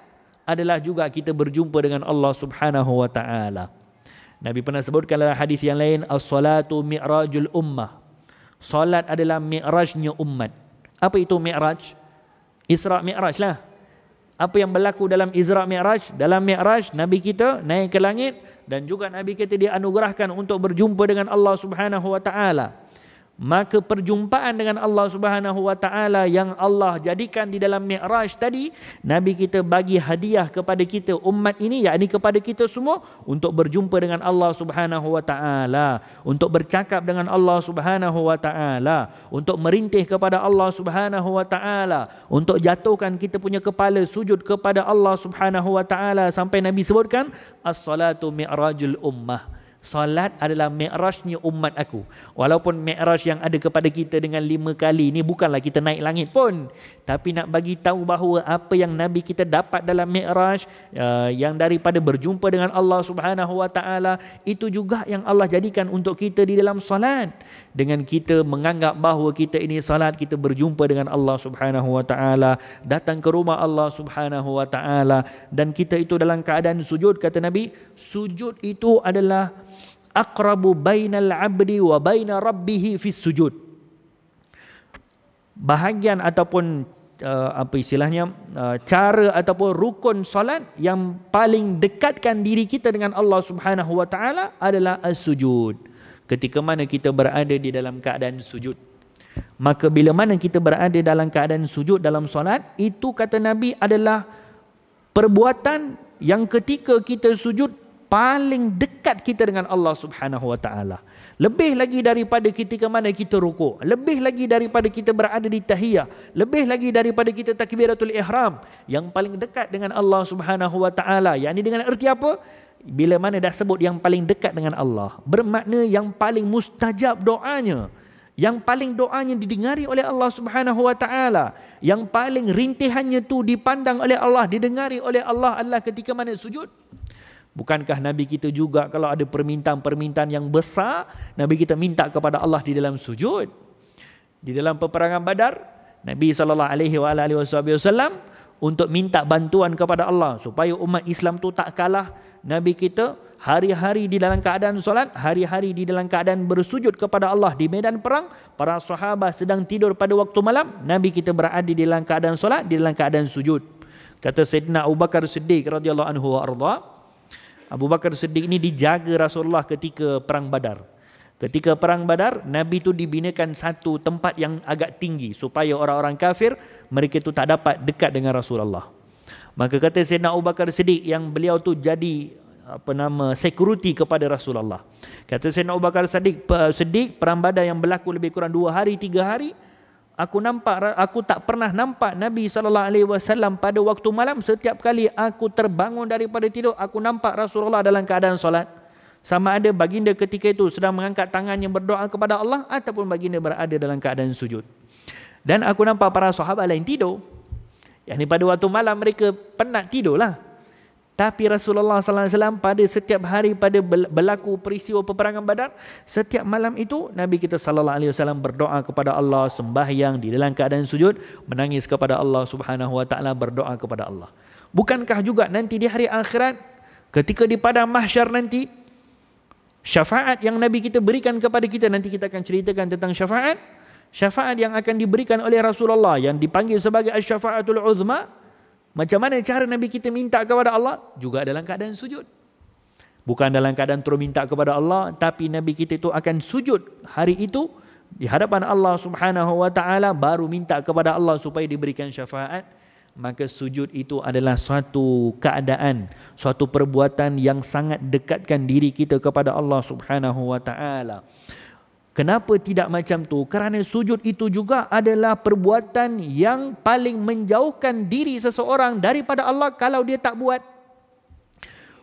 adalah juga kita berjumpa dengan Allah Subhanahu wa taala. Nabi pernah sebutkan dalam hadis yang lain, as-salatu mi'rajul ummah. Solat adalah mi'rajnya umat. Apa itu mi'raj? Isra' mi'raj lah. Apa yang berlaku dalam Isra' Mi'raj? Dalam Mi'raj, Nabi kita naik ke langit dan juga Nabi kita dianugerahkan untuk berjumpa dengan Allah Subhanahu wa taala. Maka perjumpaan dengan Allah Subhanahu wa taala yang Allah jadikan di dalam Mi'raj tadi, Nabi kita bagi hadiah kepada kita umat ini, yakni kepada kita semua, untuk berjumpa dengan Allah Subhanahu wa taala, untuk bercakap dengan Allah Subhanahu wa taala, untuk merintih kepada Allah Subhanahu wa taala, untuk jatuhkan kita punya kepala sujud kepada Allah Subhanahu wa taala, sampai Nabi sebutkan as-salatu mi'rajul ummah. Salat adalah mi'rajnya umat aku. Walaupun mi'raj yang ada kepada kita dengan 5 kali ni bukanlah kita naik langit pun, tapi nak bagi tahu bahawa apa yang Nabi kita dapat dalam mi'raj, yang daripada berjumpa dengan Allah Subhanahu wa taala, itu juga yang Allah jadikan untuk kita di dalam salat. Dengan kita menganggap bahawa kita ini salat, kita berjumpa dengan Allah Subhanahu wa taala, datang ke rumah Allah Subhanahu wa taala, dan kita itu dalam keadaan sujud. Kata Nabi, sujud itu adalah aqrabu bainal abdi wa baina rabbih fi sujud. Bahagian ataupun apa istilahnya, cara ataupun rukun solat yang paling dekatkan diri kita dengan Allah Subhanahu wa taala adalah as-sujud. Ketika mana kita berada di dalam keadaan sujud, maka bila mana kita berada dalam keadaan sujud dalam solat, itu kata Nabi adalah perbuatan yang ketika kita sujud paling dekat kita dengan Allah Subhanahu wa taala. Lebih lagi daripada ketika mana kita rukuk, lebih lagi daripada kita berada di tahiyah, lebih lagi daripada kita takbiratul ihram, yang paling dekat dengan Allah Subhanahu wa taala. Yakni dengan erti apa? Bila mana dah sebut yang paling dekat dengan Allah, bermakna yang paling mustajab doanya, yang paling doanya didengari oleh Allah Subhanahu wa taala, yang paling rintihannya tu dipandang oleh Allah, didengari oleh Allah adalah ketika mana sujud. Bukankah Nabi kita juga kalau ada permintaan-permintaan yang besar, Nabi kita minta kepada Allah di dalam sujud? Di dalam peperangan Badar, Nabi SAW untuk minta bantuan kepada Allah supaya umat Islam tu tak kalah, Nabi kita hari-hari di dalam keadaan solat, hari-hari di dalam keadaan bersujud kepada Allah di medan perang. Para sahabat sedang tidur pada waktu malam, Nabi kita berada di dalam keadaan solat, di dalam keadaan sujud. Kata Sayyidina Abu Bakar Siddiq radhiyallahu anhu wa arda, Abu Bakar Siddiq ini dijaga Rasulullah ketika perang Badar. Ketika perang Badar, Nabi itu dibinakan satu tempat yang agak tinggi supaya orang-orang kafir mereka itu tak dapat dekat dengan Rasulullah. Maka kata Sayyidina Abu Bakar Siddiq yang beliau tu jadi security kepada Rasulullah. Kata Sayyidina Abu Bakar Siddiq, perang Badar yang berlaku lebih kurang 2 hari 3 hari, aku tak pernah nampak Nabi SAW pada waktu malam. Setiap kali aku terbangun daripada tidur, aku nampak Rasulullah dalam keadaan solat. Sama ada baginda ketika itu sedang mengangkat tangannya berdoa kepada Allah ataupun baginda berada dalam keadaan sujud. Dan aku nampak para sahabat lain tidur. Yang pada waktu malam mereka penat tidurlah. Tapi Rasulullah sallallahu alaihi wasallam pada setiap hari pada berlaku peristiwa peperangan Badar, setiap malam itu Nabi kita sallallahu alaihi wasallam berdoa kepada Allah, sembahyang di dalam keadaan sujud, menangis kepada Allah Subhanahu wa taala, berdoa kepada Allah. Bukankah juga nanti di hari akhirat ketika di padang mahsyar nanti syafaat yang Nabi kita berikan kepada kita, nanti kita akan ceritakan tentang syafaat yang akan diberikan oleh Rasulullah yang dipanggil sebagai asy-syafaatul uzma. Macam mana cara Nabi kita minta kepada Allah? Juga dalam keadaan sujud. Bukan dalam keadaan terus minta kepada Allah, tapi Nabi kita itu akan sujud hari itu di hadapan Allah Subhanahu wa taala, baru minta kepada Allah supaya diberikan syafaat. Maka sujud itu adalah suatu keadaan, suatu perbuatan yang sangat dekatkan diri kita kepada Allah Subhanahu wa taala. Kenapa tidak macam tu? Kerana sujud itu juga adalah perbuatan yang paling menjauhkan diri seseorang daripada Allah kalau dia tak buat.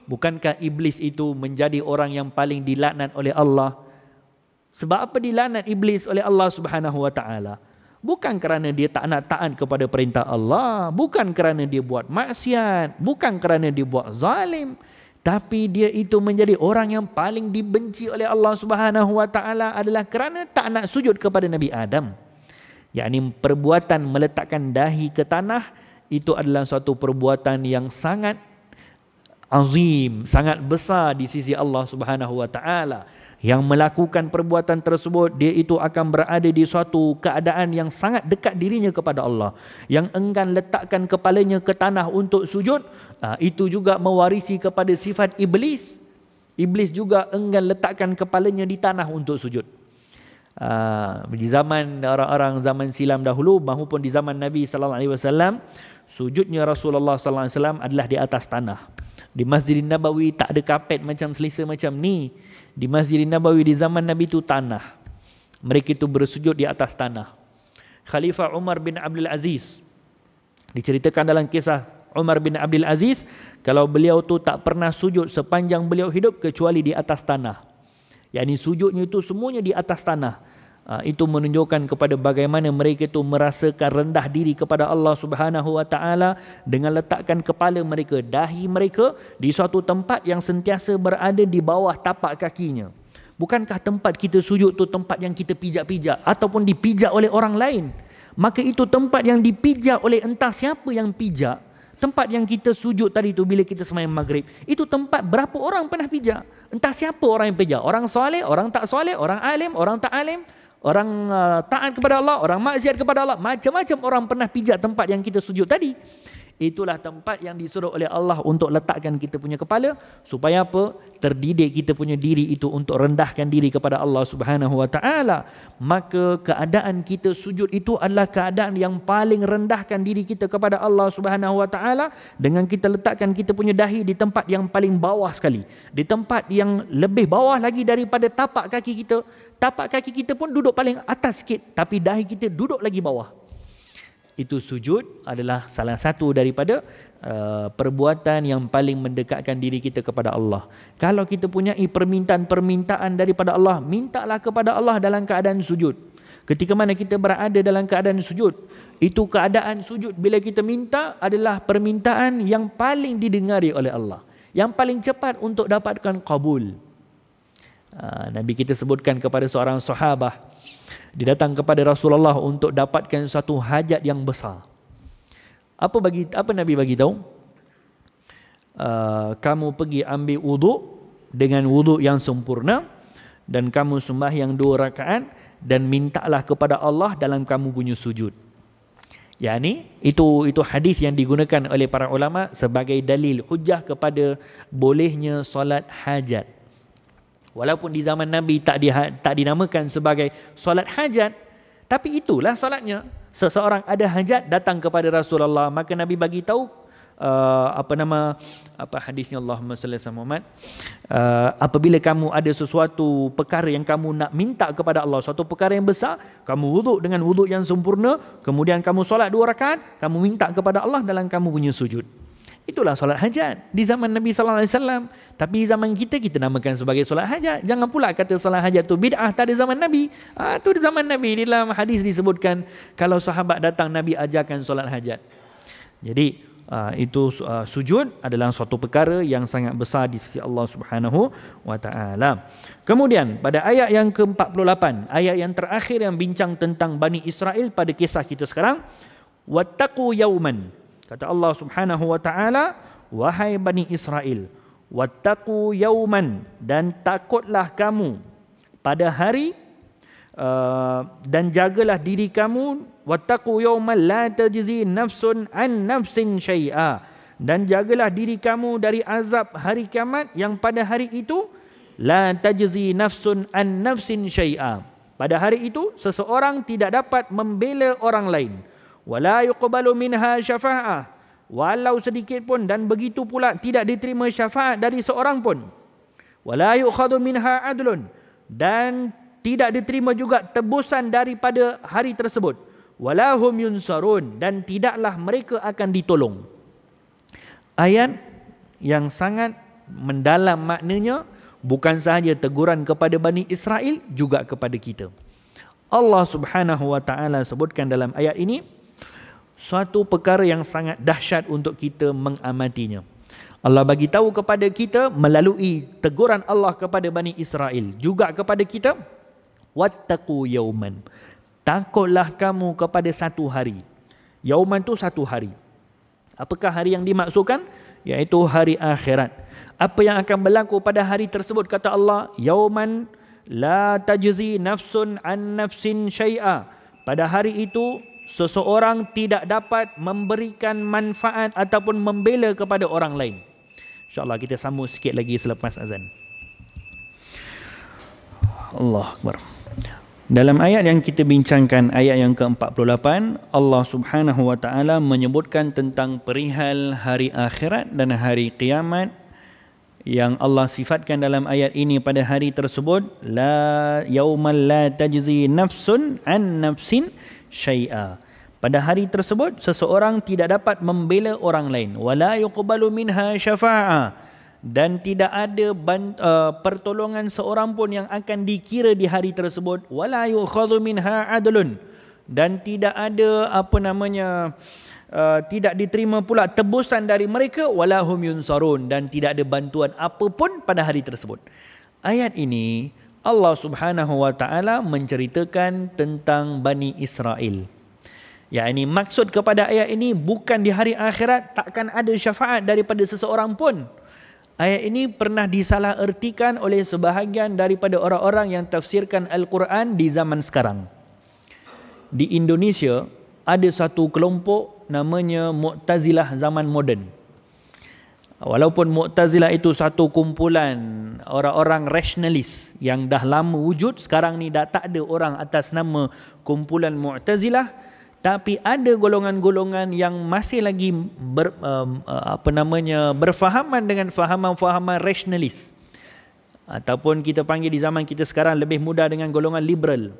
Bukankah iblis itu menjadi orang yang paling dilaknat oleh Allah? Sebab apa dilaknat iblis oleh Allah Subhanahu wa taala? Bukan kerana dia tak nak taat kepada perintah Allah, bukan kerana dia buat maksiat, bukan kerana dia buat zalim, tapi dia itu menjadi orang yang paling dibenci oleh Allah Subhanahu wa taala adalah kerana tak nak sujud kepada Nabi Adam. Yakni perbuatan meletakkan dahi ke tanah itu adalah suatu perbuatan yang sangat azim, sangat besar di sisi Allah Subhanahu wa taala. Yang melakukan perbuatan tersebut, dia itu akan berada di suatu keadaan yang sangat dekat dirinya kepada Allah. Yang enggan letakkan kepalanya ke tanah untuk sujud, itu juga mewarisi kepada sifat iblis. Iblis juga enggan letakkan kepalanya di tanah untuk sujud. Di zaman orang-orang zaman silam dahulu maupun di zaman Nabi sallallahu alaihi wasallam, sujudnya Rasulullah sallallahu alaihi wasallam adalah di atas tanah. Di Masjidin Nabawi tak ada kapet macam selesa macam ni. Di Masjidin Nabawi di zaman Nabi itu tanah. Mereka itu bersujud di atas tanah. Khalifah Umar bin Abdul Aziz, diceritakan dalam kisah Umar bin Abdul Aziz, kalau beliau tu tak pernah sujud sepanjang beliau hidup kecuali di atas tanah. Yakni sujudnya itu semuanya di atas tanah. Itu menunjukkan kepada bagaimana mereka itu merasakan rendah diri kepada Allah Subhanahu wa taala dengan letakkan kepala mereka, dahi mereka di suatu tempat yang sentiasa berada di bawah tapak kakinya. Bukankah tempat kita sujud tu tempat yang kita pijak-pijak ataupun dipijak oleh orang lain? Maka itu tempat yang dipijak oleh entah siapa yang pijak. Tempat yang kita sujud tadi tu bila kita sembahyang maghrib, itu tempat berapa orang pernah pijak? Entah siapa orang yang pijak. Orang soleh, orang tak soleh, orang alim, orang tak alim, orang taat kepada Allah, orang maksiat kepada Allah. Macam-macam orang pernah pijak tempat yang kita sujud tadi. Itulah tempat yang disuruh oleh Allah untuk letakkan kita punya kepala. Supaya apa? Terdidik kita punya diri itu untuk rendahkan diri kepada Allah Subhanahu wa ta'ala. Maka keadaan kita sujud itu adalah keadaan yang paling rendahkan diri kita kepada Allah Subhanahu wa ta'ala. Dengan kita letakkan kita punya dahi di tempat yang paling bawah sekali. Di tempat yang lebih bawah lagi daripada tapak kaki kita. Tapak kaki kita pun duduk paling atas sikit, tapi dahi kita duduk lagi bawah. Itu sujud adalah salah satu daripada perbuatan yang paling mendekatkan diri kita kepada Allah. Kalau kita punya permintaan-permintaan daripada Allah, mintalah kepada Allah dalam keadaan sujud. Ketika mana kita berada dalam keadaan sujud, itu keadaan sujud bila kita minta adalah permintaan yang paling didengari oleh Allah, yang paling cepat untuk dapatkan kabul. Nabi kita sebutkan kepada seorang sahabah, dia datang kepada Rasulullah untuk dapatkan satu hajat yang besar. Apa Nabi bagi tahu? Kamu pergi ambil wuduk dengan wuduk yang sempurna dan kamu sembahyang 2 rakaat dan mintalah kepada Allah dalam kamu punya sujud. Yani itu hadis yang digunakan oleh para ulama sebagai dalil hujah kepada bolehnya solat hajat. Walaupun di zaman Nabi tak dinamakan sebagai solat hajat, tapi itulah solatnya. Seseorang ada hajat datang kepada Rasulullah, maka Nabi bagi tahu hadisnya, Allahumma salli ala Muhammad, apabila kamu ada sesuatu perkara yang kamu nak minta kepada Allah, suatu perkara yang besar, kamu wuduk dengan wuduk yang sempurna, kemudian kamu solat 2 rakaat, kamu minta kepada Allah dalam kamu punya sujud. Itulah solat hajat di zaman Nabi sallallahu alaihi wasallam. Tapi zaman kita namakan sebagai solat hajat. Jangan pula kata solat hajat tu bid'ah, tak ada zaman Nabi. Tu di zaman Nabi. Di dalam hadis disebutkan kalau sahabat datang Nabi ajarkan solat hajat. Jadi itu sujud adalah suatu perkara yang sangat besar di sisi Allah Subhanahu wa taala. Kemudian pada ayat yang ke-48, ayat yang terakhir yang bincang tentang Bani Israel pada kisah kita sekarang, wattaqu yauman. Kata Allah Subhanahu wa taala, wahai Bani Israel, wattaqu yauman, dan takutlah kamu pada hari dan jagalah diri kamu, wattaqu yauman la tajzi nafsun an nafsin syai'a, dan jagalah diri kamu dari azab hari kiamat yang pada hari itu la tajzi nafsun an nafsin syai'a. Pada hari itu seseorang tidak dapat membela orang lain. Wala yuqbalu minha syafa'ah, walau sedikit pun, dan begitu pula tidak diterima syafaat dari seorang pun. Wala yu'khadhu minha adlun, dan tidak diterima juga tebusan daripada hari tersebut. Wala hum yunsarun, dan tidaklah mereka akan ditolong. Ayat yang sangat mendalam maknanya, bukan sahaja teguran kepada Bani Israel, juga kepada kita. Allah Subhanahu wa taala sebutkan dalam ayat ini suatu perkara yang sangat dahsyat untuk kita mengamatinya. Allah bagi tahu kepada kita melalui teguran Allah kepada Bani Israel, juga kepada kita, wattaqu yauman. Takutlah kamu kepada satu hari. Yauman tu satu hari. Apakah hari yang dimaksudkan? Iaitu hari akhirat. Apa yang akan berlaku pada hari tersebut? Kata Allah, yauman la tajzi nafsun an nafsin syai'a. Pada hari itu seseorang tidak dapat memberikan manfaat ataupun membela kepada orang lain. InsyaAllah kita sambung sikit lagi selepas azan. Allah Akbar. Dalam ayat yang kita bincangkan, ayat yang ke-48, Allah Subhanahu wa taala menyebutkan tentang perihal hari akhirat dan hari kiamat yang Allah sifatkan dalam ayat ini pada hari tersebut, la yaumal la tajzi nafsun an nafsin syai'a. Pada hari tersebut seseorang tidak dapat membela orang lain, wala yuqbalu minha syafa'ah, dan tidak ada pertolongan seorang pun yang akan dikira di hari tersebut, wala yu'khadhu minha adlun, dan tidak ada tidak diterima pula tebusan dari mereka, wala hum yunsarun, dan tidak ada bantuan apapun pada hari tersebut. Ayat ini Allah Subhanahu wa taala menceritakan tentang Bani Israel. Yakni maksud kepada ayat ini bukan di hari akhirat takkan ada syafaat daripada seseorang pun. Ayat ini pernah disalah ertikan oleh sebahagian daripada orang-orang yang tafsirkan Al-Quran di zaman sekarang. Di Indonesia ada satu kelompok namanya Mu'tazilah zaman moden. Walaupun Mu'tazilah itu satu kumpulan orang-orang rasionalis yang dah lama wujud, sekarang ni dah tak ada orang atas nama kumpulan Mu'tazilah, tapi ada golongan-golongan yang masih lagi berfahaman dengan fahaman-fahaman rasionalis, ataupun kita panggil di zaman kita sekarang lebih mudah dengan golongan liberal.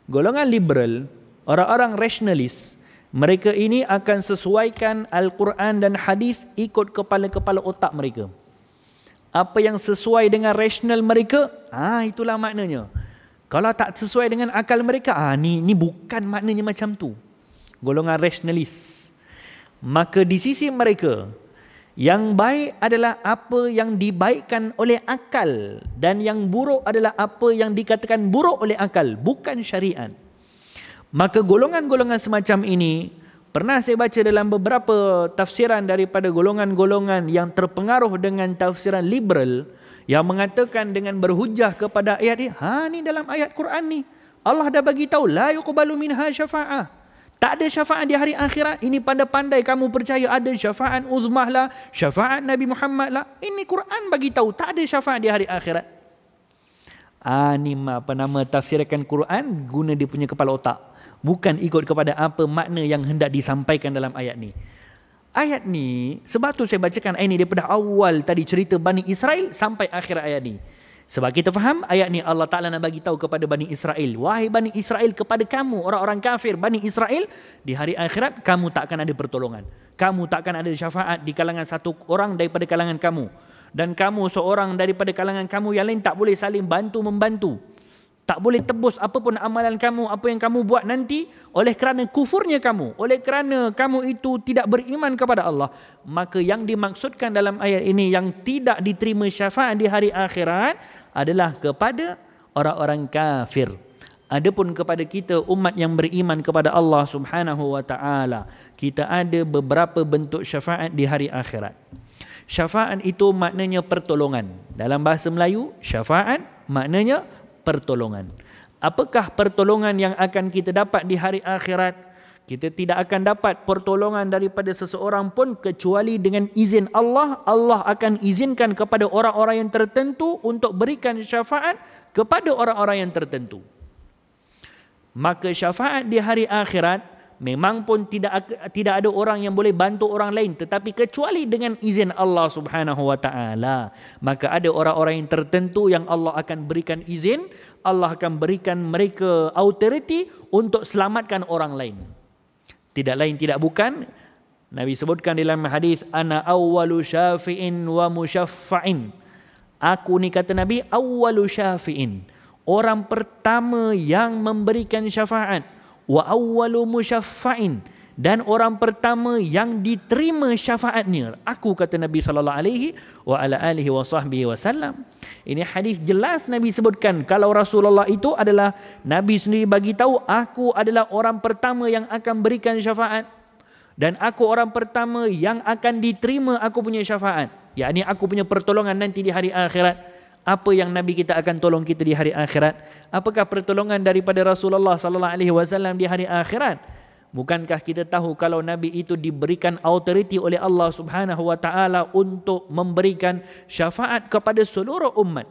Golongan liberal, orang-orang rasionalis, mereka ini akan sesuaikan Al-Quran dan hadis ikut kepala-kepala otak mereka. Apa yang sesuai dengan rasional mereka, itulah maknanya. Kalau tak sesuai dengan akal mereka, ni bukan maknanya macam tu. Golongan rasionalis. Maka di sisi mereka, yang baik adalah apa yang dibaikkan oleh akal, dan yang buruk adalah apa yang dikatakan buruk oleh akal, bukan syariat. Maka golongan-golongan semacam ini pernah saya baca dalam beberapa tafsiran daripada golongan-golongan yang terpengaruh dengan tafsiran liberal, yang mengatakan dengan berhujah kepada ayat ini, ni dalam ayat Quran ni Allah dah bagi tahu la yuqbalu minha syafa'ah. Tak ada syafaat di hari akhirat. Ini pandai-pandai kamu percaya ada syafaat uzmah lah, syafaat Nabi Muhammad lah. Ini Quran bagi tahu tak ada syafaat di hari akhirat. Ni tafsirkan Quran guna dia punya kepala otak, bukan ikut kepada apa makna yang hendak disampaikan dalam ayat ni. Ayat ni, sebab tu saya bacakan ayat ni daripada awal tadi cerita Bani Israel sampai akhir ayat ni. Sebab kita faham ayat ni Allah Ta'ala nak bagi tahu kepada Bani Israel. Wahai Bani Israel, kepada kamu orang-orang kafir Bani Israel, di hari akhirat kamu tak akan ada pertolongan. Kamu tak akan ada syafaat di kalangan satu orang daripada kalangan kamu. Dan kamu seorang daripada kalangan kamu yang lain tak boleh saling bantu-membantu. Tak boleh tebus apapun amalan kamu, apa yang kamu buat nanti, oleh kerana kufurnya kamu, oleh kerana kamu itu tidak beriman kepada Allah. Maka yang dimaksudkan dalam ayat ini yang tidak diterima syafaat di hari akhirat adalah kepada orang-orang kafir. Adapun kepada kita umat yang beriman kepada Allah Subhanahu wa taala, kita ada beberapa bentuk syafaat di hari akhirat. Syafaat itu maknanya pertolongan. Dalam bahasa Melayu, syafaat maknanya pertolongan. Apakah pertolongan yang akan kita dapat di hari akhirat? Kita tidak akan dapat pertolongan daripada seseorang pun kecuali dengan izin Allah. Allah akan izinkan kepada orang-orang yang tertentu untuk berikan syafaat kepada orang-orang yang tertentu. Maka syafaat di hari akhirat memang pun tidak ada orang yang boleh bantu orang lain, tetapi kecuali dengan izin Allah Subhanahu wa taala. Maka ada orang-orang yang tertentu yang Allah akan berikan izin, Allah akan berikan mereka authority untuk selamatkan orang lain. Tidak lain tidak bukan, Nabi sebutkan dalam hadis, ana awwalu syafi'in wa musyaffa'in. Aku ni kata Nabi, awwalu syafi'in, orang pertama yang memberikan syafaat, wa awwalu musyaffa'in, dan orang pertama yang diterima syafaatnya. Aku, kata Nabi sallallahu alaihi wa ala alihi wa sahbihi wasallam. Ini hadis jelas Nabi sebutkan kalau Rasulullah itu adalah Nabi sendiri bagi tahu, aku adalah orang pertama yang akan berikan syafaat dan aku orang pertama yang akan diterima aku punya syafaat. Yakni aku punya pertolongan nanti di hari akhirat. Apa yang Nabi kita akan tolong kita di hari akhirat? Apakah pertolongan daripada Rasulullah sallallahu alaihi wasallam di hari akhirat? Bukankah kita tahu kalau Nabi itu diberikan authority oleh Allah Subhanahu wa taala untuk memberikan syafaat kepada seluruh umat?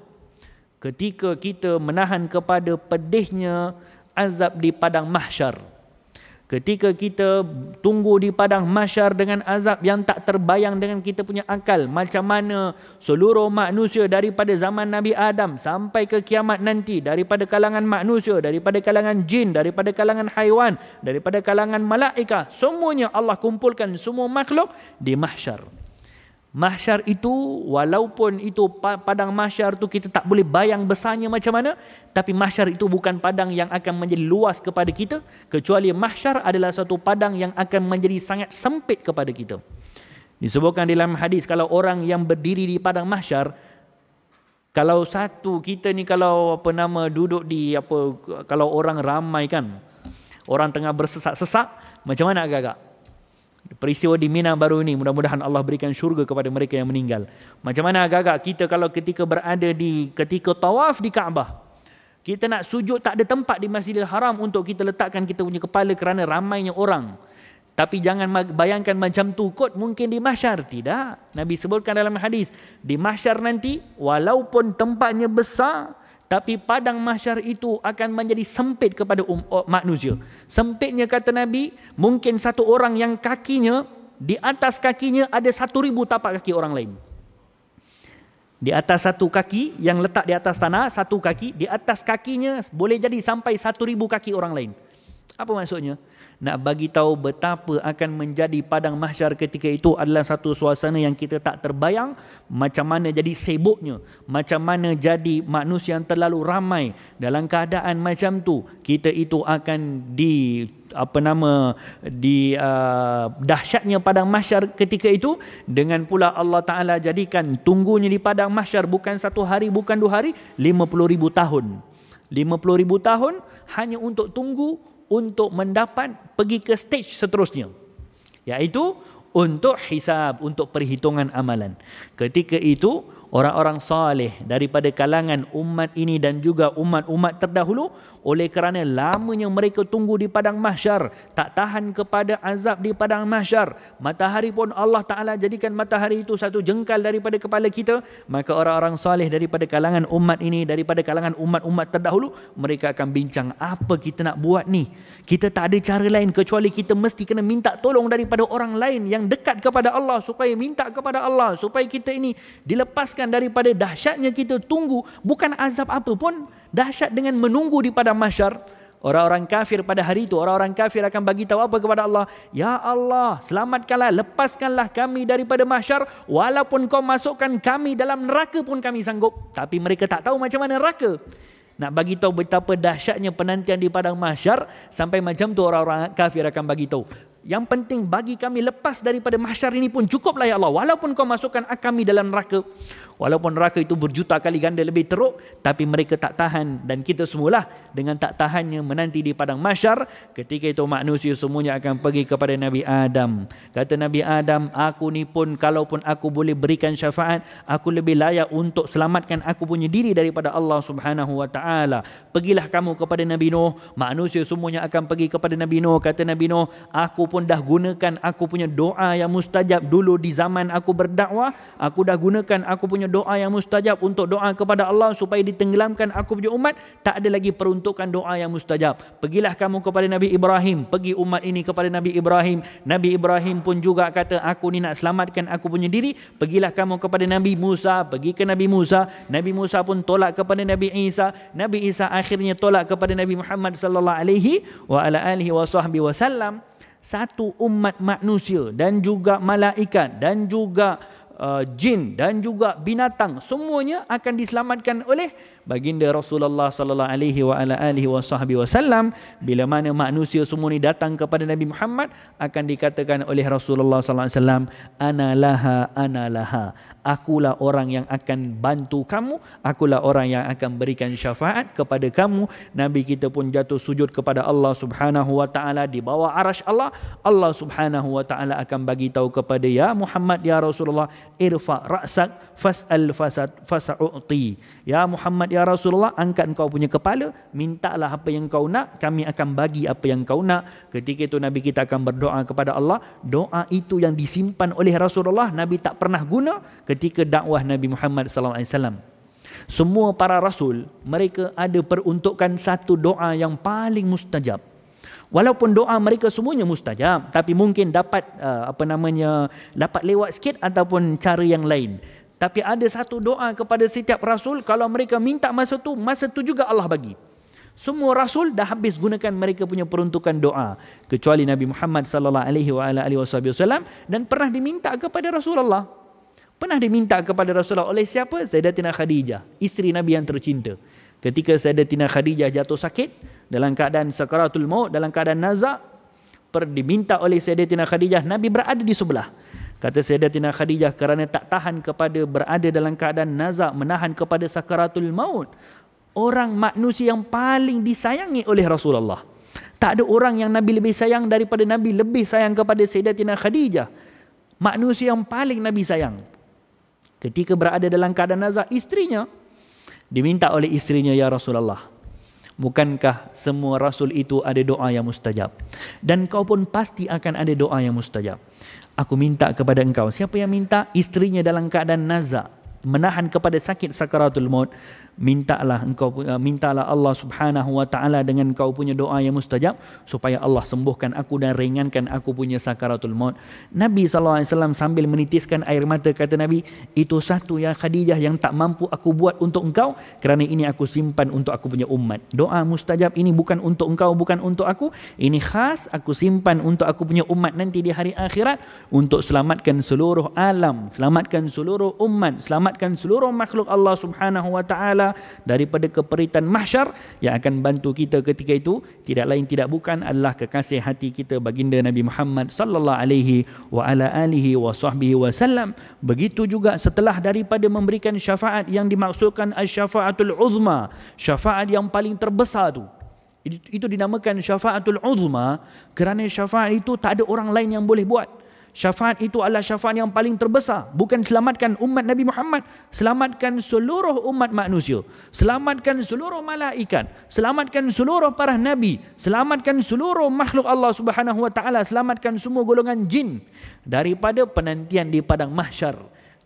Ketika kita menahan kepada pedihnya azab di padang mahsyar, ketika kita tunggu di padang mahsyar dengan azab yang tak terbayang dengan kita punya akal, macam mana seluruh manusia daripada zaman Nabi Adam sampai ke kiamat nanti, daripada kalangan manusia, daripada kalangan jin, daripada kalangan haiwan, daripada kalangan malaikat, semuanya Allah kumpulkan semua makhluk di mahsyar. Mahsyar itu, walaupun itu padang mahsyar tu kita tak boleh bayang besarnya macam mana, tapi mahsyar itu bukan padang yang akan menjadi luas kepada kita, kecuali mahsyar adalah satu padang yang akan menjadi sangat sempit kepada kita. Disebutkan dalam hadis, kalau orang yang berdiri di padang mahsyar, kalau satu kita ni kalau duduk di kalau orang ramai kan, orang tengah bersesak-sesak, macam mana agak-agak? Peristiwa di Mina baru ini, mudah-mudahan Allah berikan syurga kepada mereka yang meninggal. Macam mana agak-agak kita kalau ketika berada ketika tawaf di Kaabah, kita nak sujud tak ada tempat di Masjidil Haram untuk kita letakkan kita punya kepala kerana ramainya orang. Tapi jangan bayangkan macam tu kot mungkin di mahsyar. Tidak. Nabi sebutkan dalam hadis, di mahsyar nanti walaupun tempatnya besar, tapi padang mahsyar itu akan menjadi sempit kepada manusia. Sempitnya, kata Nabi, mungkin satu orang yang kakinya, di atas kakinya ada 1,000 tapak kaki orang lain. Di atas satu kaki yang letak di atas tanah, satu kaki, di atas kakinya boleh jadi sampai 1,000 kaki orang lain. Apa maksudnya? Nak bagi tahu betapa akan menjadi padang mahsyar ketika itu adalah satu suasana yang kita tak terbayang, macam mana jadi sibuknya, macam mana jadi manusia yang terlalu ramai. Dalam keadaan macam tu, kita itu akan dahsyatnya padang mahsyar ketika itu. Dengan pula Allah Ta'ala jadikan tunggunya di padang mahsyar bukan 1 hari, bukan 2 hari, 50,000 tahun. 50,000 tahun hanya untuk tunggu untuk mendapat pergi ke stage seterusnya, iaitu untuk hisab, untuk perhitungan amalan. Ketika itu orang-orang saleh daripada kalangan umat ini dan juga umat-umat terdahulu, oleh kerana lamanya mereka tunggu di padang mahsyar, tak tahan kepada azab di padang mahsyar, matahari pun Allah Ta'ala jadikan matahari itu satu jengkal daripada kepala kita, maka orang-orang saleh daripada kalangan umat ini, daripada kalangan umat-umat terdahulu, mereka akan bincang, apa kita nak buat ni? Kita tak ada cara lain kecuali kita mesti kena minta tolong daripada orang lain yang dekat kepada Allah, supaya minta kepada Allah supaya kita ini dilepaskan lepaskan daripada dahsyatnya kita tunggu, bukan azab apa pun, dahsyat dengan menunggu di padang mahsyar. Orang-orang kafir pada hari itu, orang-orang kafir akan bagi tahu apa kepada Allah? Ya Allah, selamatkanlah, lepaskanlah kami daripada mahsyar, walaupun kau masukkan kami dalam neraka pun kami sanggup. Tapi mereka tak tahu macam mana neraka. Nak bagi tahu betapa dahsyatnya penantian di padang mahsyar, sampai macam tu orang-orang kafir akan bagi tahu. Yang penting bagi kami lepas daripada mahsyar ini pun cukuplah ya Allah. Walaupun kau masukkan kami dalam neraka. Walaupun neraka itu berjuta kali ganda lebih teruk, tapi mereka tak tahan. Dan kita semualah dengan tak tahannya menanti di padang mahsyar. Ketika itu manusia semuanya akan pergi kepada Nabi Adam. Kata Nabi Adam, aku ni pun kalaupun aku boleh berikan syafaat, aku lebih layak untuk selamatkan aku punya diri daripada Allah Subhanahu wa ta'ala. Pergilah kamu kepada Nabi Nuh. Manusia semuanya akan pergi kepada Nabi Nuh. Kata Nabi Nuh, aku pun dah gunakan aku punya doa yang mustajab dulu di zaman aku berdakwah. Aku dah gunakan aku punya doa yang mustajab untuk doa kepada Allah supaya ditenggelamkan aku punya umat. Tak ada lagi peruntukan doa yang mustajab. Pergilah kamu kepada Nabi Ibrahim. Pergi umat ini kepada Nabi Ibrahim. Nabi Ibrahim pun juga kata, aku ni nak selamatkan aku punya diri. Pergilah kamu kepada Nabi Musa. Pergi ke Nabi Musa. Nabi Musa pun tolak kepada Nabi Isa. Nabi Isa akhirnya tolak kepada Nabi Muhammad sallallahu alaihi wasallam. Satu umat manusia dan juga malaikat dan juga jin dan juga binatang, semuanya akan diselamatkan oleh baginda Rasulullah sallallahu alaihi wasallam. Bila mana manusia semua ni datang kepada Nabi Muhammad, akan dikatakan oleh Rasulullah sallallahu alaihi wasallam, ana laha, akulah orang yang akan bantu kamu, akulah orang yang akan berikan syafaat kepada kamu. Nabi kita pun jatuh sujud kepada Allah Subhanahu wa taala di bawah arasy Allah. Allah Subhanahu wa taala akan bagi tahu kepada ya Muhammad, ya Rasulullah, irfa ra'sak fas'al fasa'u'ti. Ya Muhammad, ya Rasulullah, angkat kau punya kepala, mintalah apa yang kau nak, kami akan bagi apa yang kau nak. Ketika itu Nabi kita akan berdoa kepada Allah. Doa itu yang disimpan oleh Rasulullah, Nabi tak pernah guna ketika dakwah Nabi Muhammad sallallahu alaihi wasallam. Semua para rasul, mereka ada peruntukan satu doa yang paling mustajab. Walaupun doa mereka semuanya mustajab, tapi mungkin dapat dapat lewat sikit ataupun cara yang lain. Tapi ada satu doa kepada setiap rasul, kalau mereka minta masa tu juga Allah bagi. Semua rasul dah habis gunakan mereka punya peruntukan doa, kecuali Nabi Muhammad sallallahu alaihi wasallam, dan pernah diminta kepada Rasulullah. Pernah diminta kepada Rasulullah oleh siapa? Sayyidatina Khadijah, isteri Nabi yang tercinta. Ketika Sayyidatina Khadijah jatuh sakit dalam keadaan sakaratul maut, dalam keadaan nazak, diminta oleh Sayyidatina Khadijah, Nabi berada di sebelah. Kata Sayyidatina Khadijah, kerana tak tahan kepada berada dalam keadaan nazak, menahan kepada sakaratul maut, orang manusia yang paling disayangi oleh Rasulullah. Tak ada orang yang Nabi lebih sayang daripada Nabi lebih sayang kepada Sayyidatina Khadijah. Manusia yang paling Nabi sayang. Ketika berada dalam keadaan nazak, isterinya diminta oleh isterinya, ya Rasulullah, bukankah semua rasul itu ada doa yang mustajab? Dan kau pun pasti akan ada doa yang mustajab. Aku minta kepada engkau. Siapa yang minta? Isterinya dalam keadaan nazak, menahan kepada sakit sakaratul maut. Mintalah Allah Subhanahu wa taala dengan kau punya doa yang mustajab, supaya Allah sembuhkan aku dan ringankan aku punya sakaratul maut. Nabi sallallahu alaihi wasallam sambil menitiskan air mata kata Nabi, itu satu yang Khadijah yang tak mampu aku buat untuk engkau, kerana ini aku simpan untuk aku punya umat. Doa mustajab ini bukan untuk engkau, bukan untuk aku, ini khas aku simpan untuk aku punya umat nanti di hari akhirat, untuk selamatkan seluruh alam, selamatkan seluruh umat, selamatkan seluruh makhluk Allah Subhanahu wa taala daripada keperitan mahsyar. Yang akan bantu kita ketika itu tidak lain tidak bukan adalah kekasih hati kita baginda Nabi Muhammad sallallahu alaihi wasallam. Begitu juga setelah daripada memberikan syafaat yang dimaksudkan asy-syafaatul uzma, syafaat yang paling terbesar tu. Itu dinamakan syafaatul uzma kerana syafaat itu tak ada orang lain yang boleh buat. Syafaat itu adalah syafaat yang paling terbesar. Bukan selamatkan umat Nabi Muhammad, selamatkan seluruh umat manusia, selamatkan seluruh malaikat, selamatkan seluruh para nabi, selamatkan seluruh makhluk Allah Subhanahu wa taala, selamatkan semua golongan jin daripada penantian di padang mahsyar.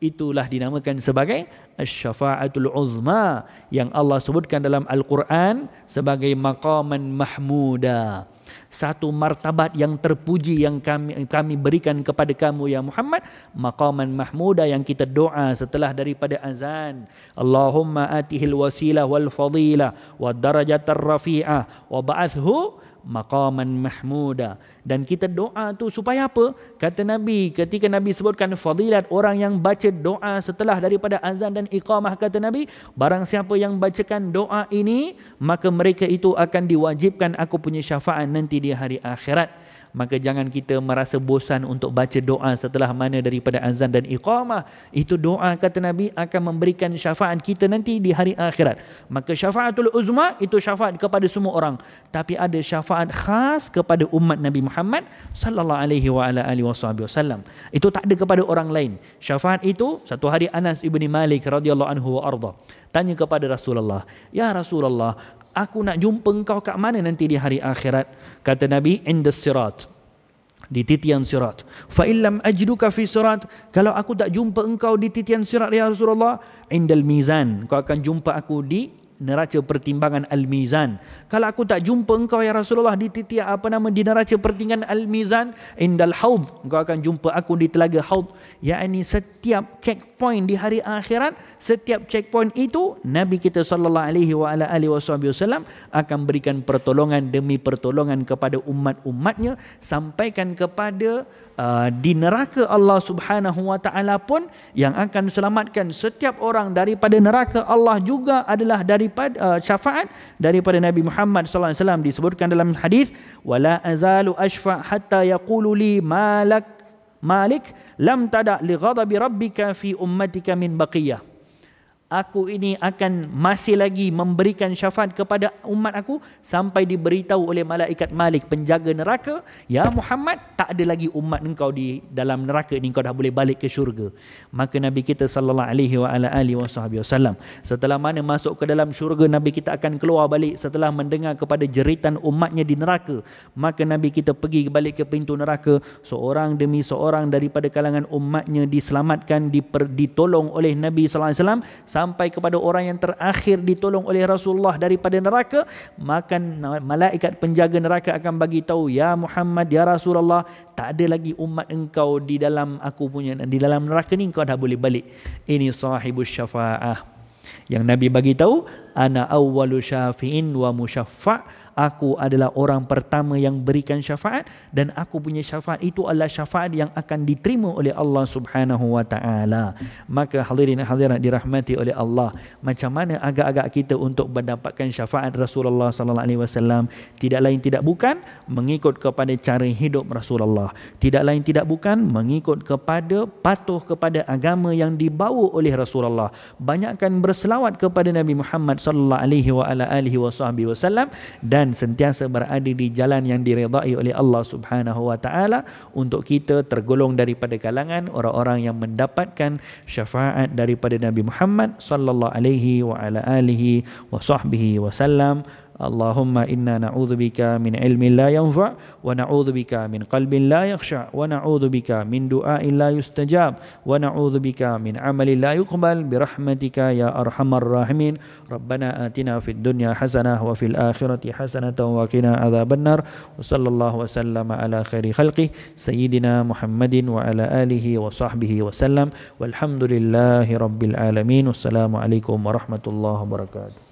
itulah dinamakan sebagai asy-syafa'atul uzma yang Allah sebutkan dalam Al-Quran sebagai maqaman mahmuda, satu martabat yang terpuji yang kami berikan kepada kamu ya Muhammad, maqaman mahmuda yang kita doa setelah daripada azan, Allahumma atihil wasilah wal fadilah wad darajatar rafi'ah wa ba'athhu maqaman mahmuda. Dan kita doa tu supaya apa? Kata Nabi, ketika Nabi sebutkan fadilat orang yang baca doa setelah daripada azan dan iqamah, kata Nabi, barang siapa yang bacakan doa ini, maka mereka itu akan diwajibkan aku punya syafaat nanti di hari akhirat. Maka jangan kita merasa bosan untuk baca doa setelah mana daripada azan dan iqamah. Itu doa, kata Nabi, akan memberikan syafaat kita nanti di hari akhirat. Maka syafaatul uzma itu syafaat kepada semua orang, tapi ada syafaat khas kepada umat Nabi Muhammad sallallahu alaihi wa ala alihi wasallam. Itu tak ada kepada orang lain. Syafaat itu, satu hari Anas ibni Malik radhiyallahu anhu wa arda tanya kepada Rasulullah, "Ya Rasulullah, aku nak jumpa engkau kat mana nanti di hari akhirat?" Kata Nabi, "Indas sirat." Di titian sirat. Fa illam ajduka fi sirat, kalau aku tak jumpa engkau di titian sirat ya Rasulullah, indal mizan, kau akan jumpa aku di neraca pertimbangan al-mizan. Kalau aku tak jumpa engkau ya Rasulullah di titik di neraca pertimbangan al-mizan, indal haud, engkau akan jumpa aku di telaga haud. Yakni setiap checkpoint di hari akhirat, setiap checkpoint itu Nabi kita sallallahu alaihi wa ala alihi wasallam akan berikan pertolongan demi pertolongan kepada umat-umatnya, sampaikan kepada di neraka Allah Subhanahu wa taala pun yang akan selamatkan setiap orang daripada neraka Allah juga adalah daripada syafaat daripada Nabi Muhammad sallallahu alaihi wasallam. Disebutkan dalam hadis, wala azalu ashfa hatta yaqulu li malik lam tada li ghadabi rabbika fi ummatika min baqiyah. Aku ini akan masih lagi memberikan syafaat kepada umat aku sampai diberitahu oleh malaikat Malik, penjaga neraka, ya Muhammad, tak ada lagi umat engkau di dalam neraka ni, engkau dah boleh balik ke syurga. Maka Nabi kita sallallahu alaihi wa ala alihi wasallam, setelah mana masuk ke dalam syurga, Nabi kita akan keluar balik setelah mendengar kepada jeritan umatnya di neraka. Maka Nabi kita pergi balik ke pintu neraka, seorang demi seorang daripada kalangan umatnya diselamatkan, ditolong oleh Nabi sallallahu alaihi wasallam, sampai kepada orang yang terakhir ditolong oleh Rasulullah daripada neraka. Maka malaikat penjaga neraka akan bagi tahu, ya Muhammad, ya Rasulullah, tak ada lagi umat engkau di dalam aku punya, di dalam neraka ni, engkau dah boleh balik. Ini sahibus syafa'ah yang Nabi bagi tahu, ana awwalu syafi'in wa musyaffa', aku adalah orang pertama yang berikan syafaat, dan aku punya syafaat itu adalah syafaat yang akan diterima oleh Allah Subhanahu wa taala. Maka hadirin hadirat dirahmati oleh Allah, macam mana agak-agak kita untuk mendapatkan syafaat Rasulullah sallallahu alaihi wasallam? Tidak lain tidak bukan mengikut kepada cara hidup Rasulullah. Tidak lain tidak bukan mengikut kepada, patuh kepada agama yang dibawa oleh Rasulullah. Banyakkan berselawat kepada Nabi Muhammad sallallahu alaihi wa ala alihi wasallam, dan sentiasa berada di jalan yang diredai oleh Allah Subhanahu wa taala, untuk kita tergolong daripada kalangan orang-orang yang mendapatkan syafaat daripada Nabi Muhammad sallallahu alaihi wa ala alihi wasallam. Allahumma inna na'udzubika min ilmin la yanfa' wa na'udzubika min qalbin la yakhsha' wa na'udzubika min du'ain la yustajab wa na'udzubika min amalin la yuqbal bi rahmatika ya arhamar rahimin. Rabbana atina fid dunya hasanah wa fil akhirati hasanatan wa qina adzabannar. Wa sallallahu wa sallama ala khairi khalqih sayyidina Muhammadin wa ala alihi wa sahbihi wa sallam. Walhamdulillahi rabbil alamin. Wassalamu alaikum warahmatullahi wabarakatuh.